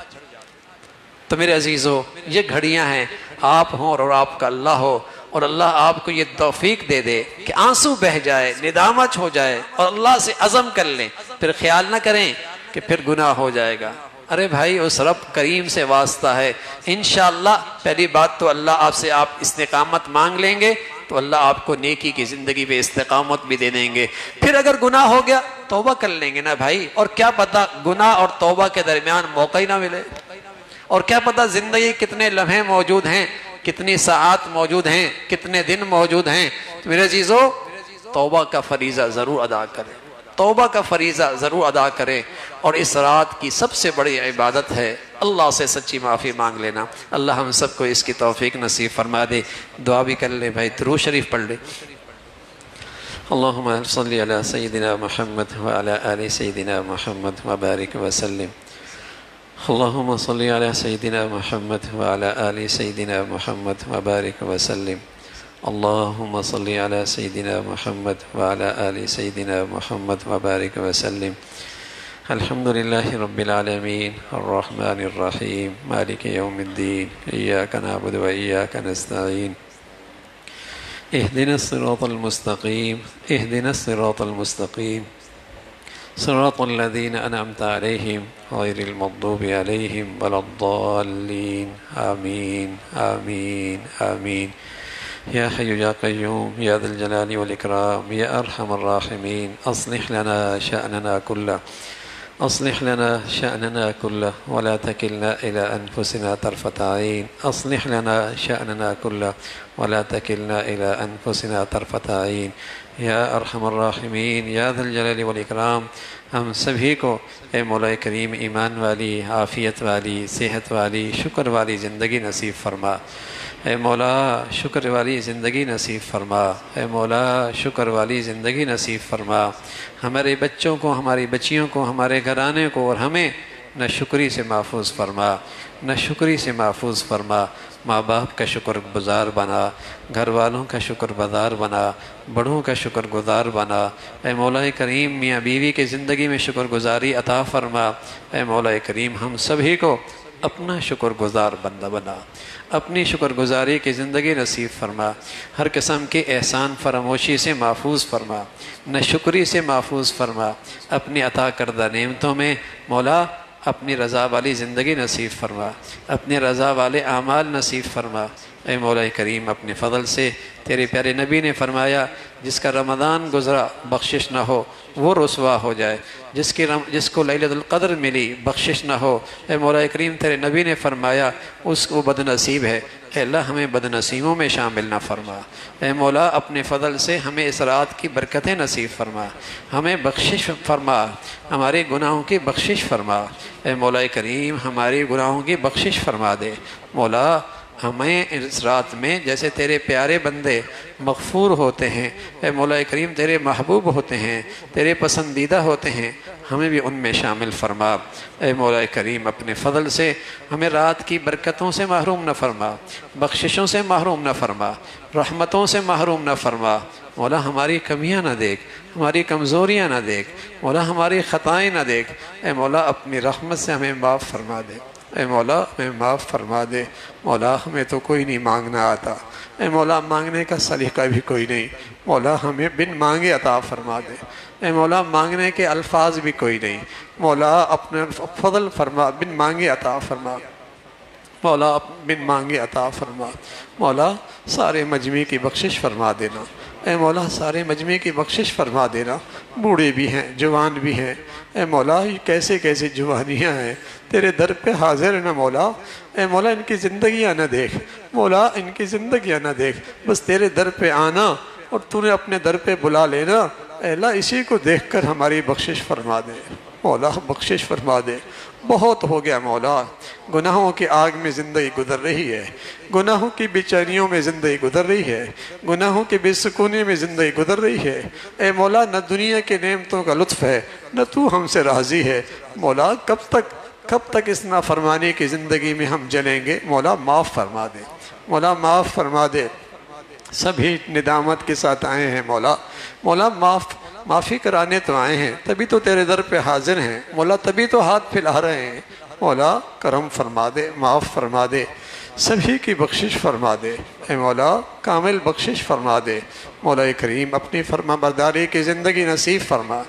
تو میرے عزیزو، یہ گھڑیاں ہیں، آپ ہوں اور آپ کا اللہ ہو، اور اللہ آپ کو یہ توفیق دے دے کہ آنسو بہہ جائے، ندامت ہو جائے، اور اللہ سے عزم کر لیں، پھر خیال نہ کریں کہ پھر گناہ ہو جائے گا۔ ارے بھائی، اس رب کریم سے واسطہ ہے، انشاءاللہ پہلی بات تو اللہ آپ سے استقامت مانگ لیں گے تو اللہ آپ کو نیکی کی زندگی پہ استقامت بھی دے دیں گے۔ پھر اگر گناہ ہو گیا توبہ کر لیں گے نا بھائی، اور کیا پتہ گناہ اور توبہ کے درمیان موقع ہی نہ ملے، اور کیا پتہ زندگی کتنے لمحے موجود ہیں، کتنی ساعات موجود ہیں، کتنے دن موجود ہیں۔ تو میرے عزیزو، توبہ کا فریضہ ضرور ادا کریں، توبہ کا فریضہ ضرور ادا کریں، اور اس رات کی سب سے بڑی عبادت ہے اللہ سے سچی معافی مانگ لینا۔ اللہ ہم سب کو اس کی توفیق نصیب فرما دے۔ دعا بھی کر لیں بھائی، درود شریف پڑھ لیں۔ اللہم صلی علی سیدنا محمد وعلی آل سیدنا محمد وبارک وسلم۔ اللہم صلی علی سیدنا محمد وعلی آل سیدنا محمد وبارک وسلم۔ اللہم صلی علی سیدنا محمد وعلی آل سیدنا محمد وبارک وسلم۔ الحمدللہ رب العالمین الرحمن الرحیم مالک یوم الدین ایاک نعبد و ایاک نستعین اهدنا الصراط المستقيم اهدنا الصراط المستقيم صراط الذين أنعمت عليهم غير المغضوب عليهم ولا الضالين آمين آمين آمين يا حي يا قيوم يا ذا الجلال والإكرام يا أرحم الراحمين أصلح لنا شأننا كله أصلح لنا شأننا كله ولا تكلنا إلى أنفسنا طرفة عين أصلح لنا شأننا كله ولا تكلنا إلى أنفسنا طرفة عين یا ارحم الراحمین یا ذا الجلال والاکرام ہم سبھی کو اے مولا کریم ایمان والی عافیت والی صحت والی شکر والی زندگی نصیب فرما اے مولا شکر والی زندگی نصیب فرما اے مولا شکر والی زندگی نصیب فرما ہمارے بچوں کو ہماری بچیوں کو ہمارے گھرانے کو اور ہمیں نہ شکری سے محفوظ فرما نہ شکری سے محفوظ فرما ماں باپ کا شکر گزار بنا گھر والوں کا شکر گزار بنا بڑوں کا شکر گزار بنا اے مولا کریم میاں بیوی کی زندگی میں شکر گزاری عطا فرما اے مولا کریم ہم سبھی کو اپنا شکر گزار بندہ بنا اپنی شکر گزاری کی زندگی نصیب فرما ہر قسم کے احسان فراموشی سے محفوظ فرما نہ شکری سے محفوظ فرما اپنی عطا کردہ نعمتوں میں مولا اپنی رضا والی زندگی نصیب فرما اپنی رضا والے اعمال نصیب فرما اے مولا کریم اپنے فضل سے تیرے پیارے نبی نے فرمایا جس کا رمضان گزرا بخشش نہ ہو وہ رسوا ہو جائے جس کو لیلۃ القدر ملی بخشش نہ ہو اے مولا کریم تیرے نبی نے فرمایا اس کو بد نصیب ہے اے اللہ ہمیں بد نصیبوں میں شامل نہ فرما اے مولا اپنے فضل سے ہمیں اس رات کی برکتیں نصیب فرما ہمیں بخشش فرما ہمارے گناہوں کی بخشش فرما اے مولا کریم ہماری گناہوں کی بخشش فرما دے مولا ہمیں اس رات میں جیسے تیرے پیارے بندے مغفور ہوتے ہیں اے مولا کریم تیرے محبوب ہوتے ہیں تیرے پسندیدہ ہوتے ہیں ہمیں بھی ان میں شامل فرما اے مولا کریم اپنے فضل سے ہمیں رات کی برکتوں سے محروم نہ فرما بخششوں سے محروم نہ فرما رحمتوں سے محروم نہ فرما مولا ہماری کمیاں نہ دیکھ ہماری کمزوریاں نہ دیکھ مولا ہماری خطائیں نہ دیکھ اے مولا اپنی رحمت سے ہمیں معاف فرما دے اے مولا ہمیں معاف فرما دے مولا ہمیں تو کوئی نہیں مانگنا آتا اے مولا مانگنے کا سلیقہ بھی کوئی نہیں مولا ہمیں بن مانگے عطا فرما دے اے مولا مانگنے کے الفاظ بھی کوئی نہیں مولا اپنے فضل فرما بن مانگے عطا فرما مولا بن مانگے عطا فرما مولا سارے مجمع کی بخشش فرما دینا اے مولا سارے مجمع کی بخشش فرما دینا بوڑھے بھی ہیں جوان بھی ہیں اے مولا یہ کیسے کیسے جوانیاں ہیں تیرے در پہ حاضر ہیں مولا اے مولا ان کی زندگیاں نہ دیکھ مولا ان کی زندگیاں نہ دیکھ بس تیرے در پہ آنا اور تو نے اپنے در پہ بلا لینا اے اللہ اسی کو دیکھ کر ہماری بخشش فرما دے مولا بخشش فرما دے بہت ہو گیا مولا گناہوں کی آگ میں زندگی گزر رہی ہے گناہوں کی بے چینیوں میں زندگی گزر رہی ہے گناہوں کی بے سکونی میں زندگی گزر رہی ہے اے مولا نہ دنیا کے نعمتوں کا لطف ہے نہ تو ہم سے راضی ہے مولا کب تک اس نافرمانی کی زندگی میں ہم جلیں گے مولا معاف فرما دے مولا معاف فرما دے سبھی ندامت کے ساتھ آئے ہیں مولا معافی کرانے تو آئے ہیں تبھی تو تیرے در پہ حاضر ہیں مولا تبھی تو ہاتھ پھیلا رہے ہیں مولا کرم فرما دے معاف فرما دے سبھی کی بخشش فرما دے اے مولا کامل بخشش فرما دے مولا کریم اپنی فرما برداری کی زندگی نصیب فرما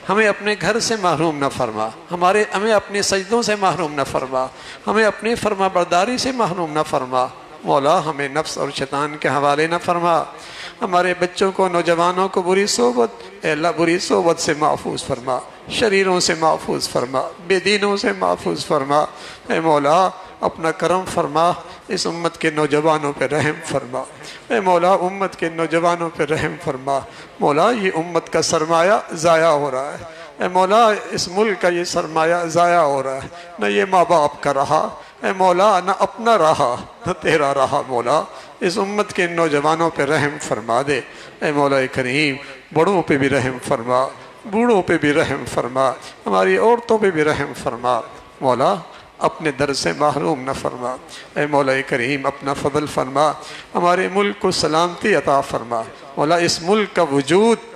ہمیں اپنے گھر سے محروم نہ فرما ہمیں اپنے سجدوں سے محروم نہ فرما ہمیں اپنی فرما برداری سے محروم نہ فرما مولا ہمیں نفس اور شیطان کے حوالے نہ فرما ہمارے بچوں کو نوجوانوں کو بری صحبت اے اللہ بری صحبت سے محفوظ فرما شریروں سے محفوظ فرما بے دینوں سے محفوظ فرما اے مولا اپنا کرم فرما اس امت کے نوجوانوں پہ رحم فرما اے مولا امت کے نوجوانوں پہ رحم فرما مولا یہ امت کا سرمایہ ضائع ہو رہا ہے اے مولا اس ملک کا یہ سرمایہ ضائع ہو رہا ہے نہ یہ ماں باپ کا رہا اے مولا نہ اپنا رہا نہ تیرا رہا مولا اس امت کے نوجوانوں پہ رحم فرما دے اے مولا کریم بڑوں پہ بھی رحم فرما بوڑھوں پہ بھی رحم فرما ہماری عورتوں پہ بھی رحم فرما مولا اپنے در سے محروم نہ فرما اے مولا کریم اپنا فضل فرما ہمارے ملک کو سلامتی عطا فرما مولا اس ملک کا وجود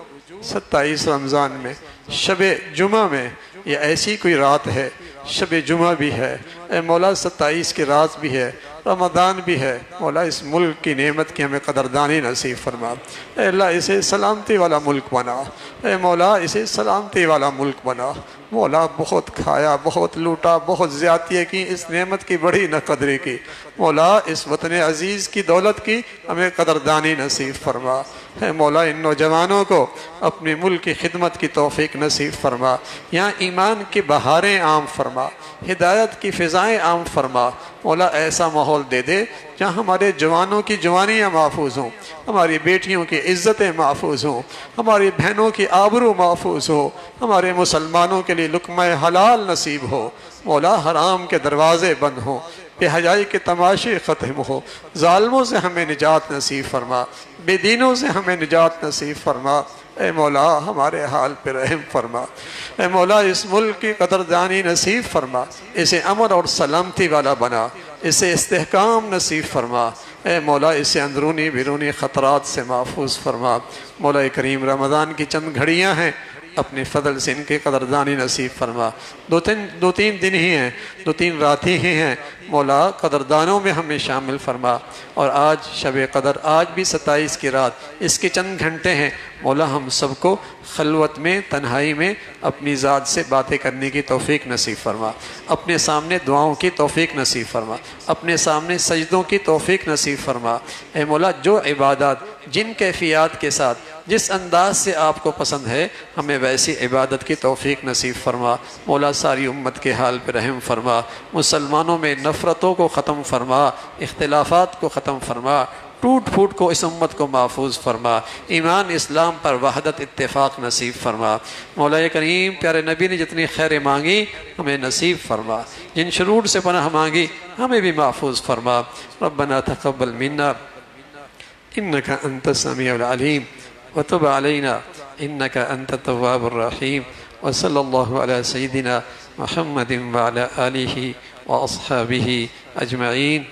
27 رمضان میں شب جمعہ میں یہ ایسی کوئی رات ہے شب جمعہ بھی ہے اے مولا 27 کی رات بھی ہے رمضان بھی ہے، مولا اس ملک کی نعمت کی ہمیں قدردانی نصیب فرما۔ اے اللہ اسے سلامتی والا ملک بنا، اے مولا اسے سلامتی والا ملک بنا۔ مولا بہت کھایا، بہت لوٹا، بہت زیادتی کی، اس نعمت کی بڑی نہ قدری کی۔ مولا اس وطن عزیز کی دولت کی ہمیں قدردانی نصیب فرما۔ اے مولا ان نوجوانوں کو اپنے ملک کی خدمت کی توفیق نصیب فرما، یہاں ایمان کی بہاریں عام فرما، ہدایت کی فضائیں عام فرما۔ مولا ایسا ماحول دے دے جہاں ہمارے جوانوں کی جوانیاں محفوظ ہوں، ہماری بیٹیوں کی عزتیں محفوظ ہوں، ہماری بہنوں کی آبرو محفوظ ہو، ہمارے مسلمانوں کے لیے لقمہ حلال نصیب ہو۔ مولا حرام کے دروازے بند ہوں، بے حیائی کے تماشے ختم ہو، ظالموں سے ہمیں نجات نصیب فرما، بے دینوں سے ہمیں نجات نصیب فرما۔ اے مولا ہمارے حال پہ رحم فرما، اے مولا اس ملک کی قدردانی نصیب فرما، اسے امن اور سلامتی والا بنا، اسے استحکام نصیب فرما۔ اے مولا اسے اندرونی بیرونی خطرات سے محفوظ فرما۔ مولا کریم رمضان کی چند گھڑیاں ہیں، اپنے فضل سے ان کی قدردانی نصیب فرما۔ دو تین دن ہی ہیں، 2-3 راتیں ہی ہیں، مولا قدردانوں میں ہمیں شامل فرما۔ اور آج شب قدر، آج بھی 27 کی رات، اس کے چند گھنٹے ہیں، مولا ہم سب کو خلوت میں، تنہائی میں اپنی ذات سے باتیں کرنے کی توفیق نصیب فرما، اپنے سامنے دعاؤں کی توفیق نصیب فرما، اپنے سامنے سجدوں کی توفیق نصیب فرما۔ اے مولا جو عبادات جن کیفیات کے ساتھ جس انداز سے آپ کو پسند ہے، ہمیں ویسی عبادت کی توفیق نصیب فرما۔ مولا ساری امت کے حال پہ رحم فرما، مسلمانوں میں نفرتوں کو ختم فرما، اختلافات کو ختم فرما، ٹوٹ پھوٹ کو اس امت کو محفوظ فرما، ایمان اسلام پر وحدت اتفاق نصیب فرما۔ مولا کریم پیارے نبی نے جتنی خیر مانگی ہمیں نصیب فرما، جن شرور سے پناہ مانگی ہمیں بھی محفوظ فرما۔ ربنا تقبل منا انك انت السميع العليم وتب علينا انك انت التواب الرحيم، وصلى الله على سيدنا محمد وعلى آله وأصحابه أجمعين.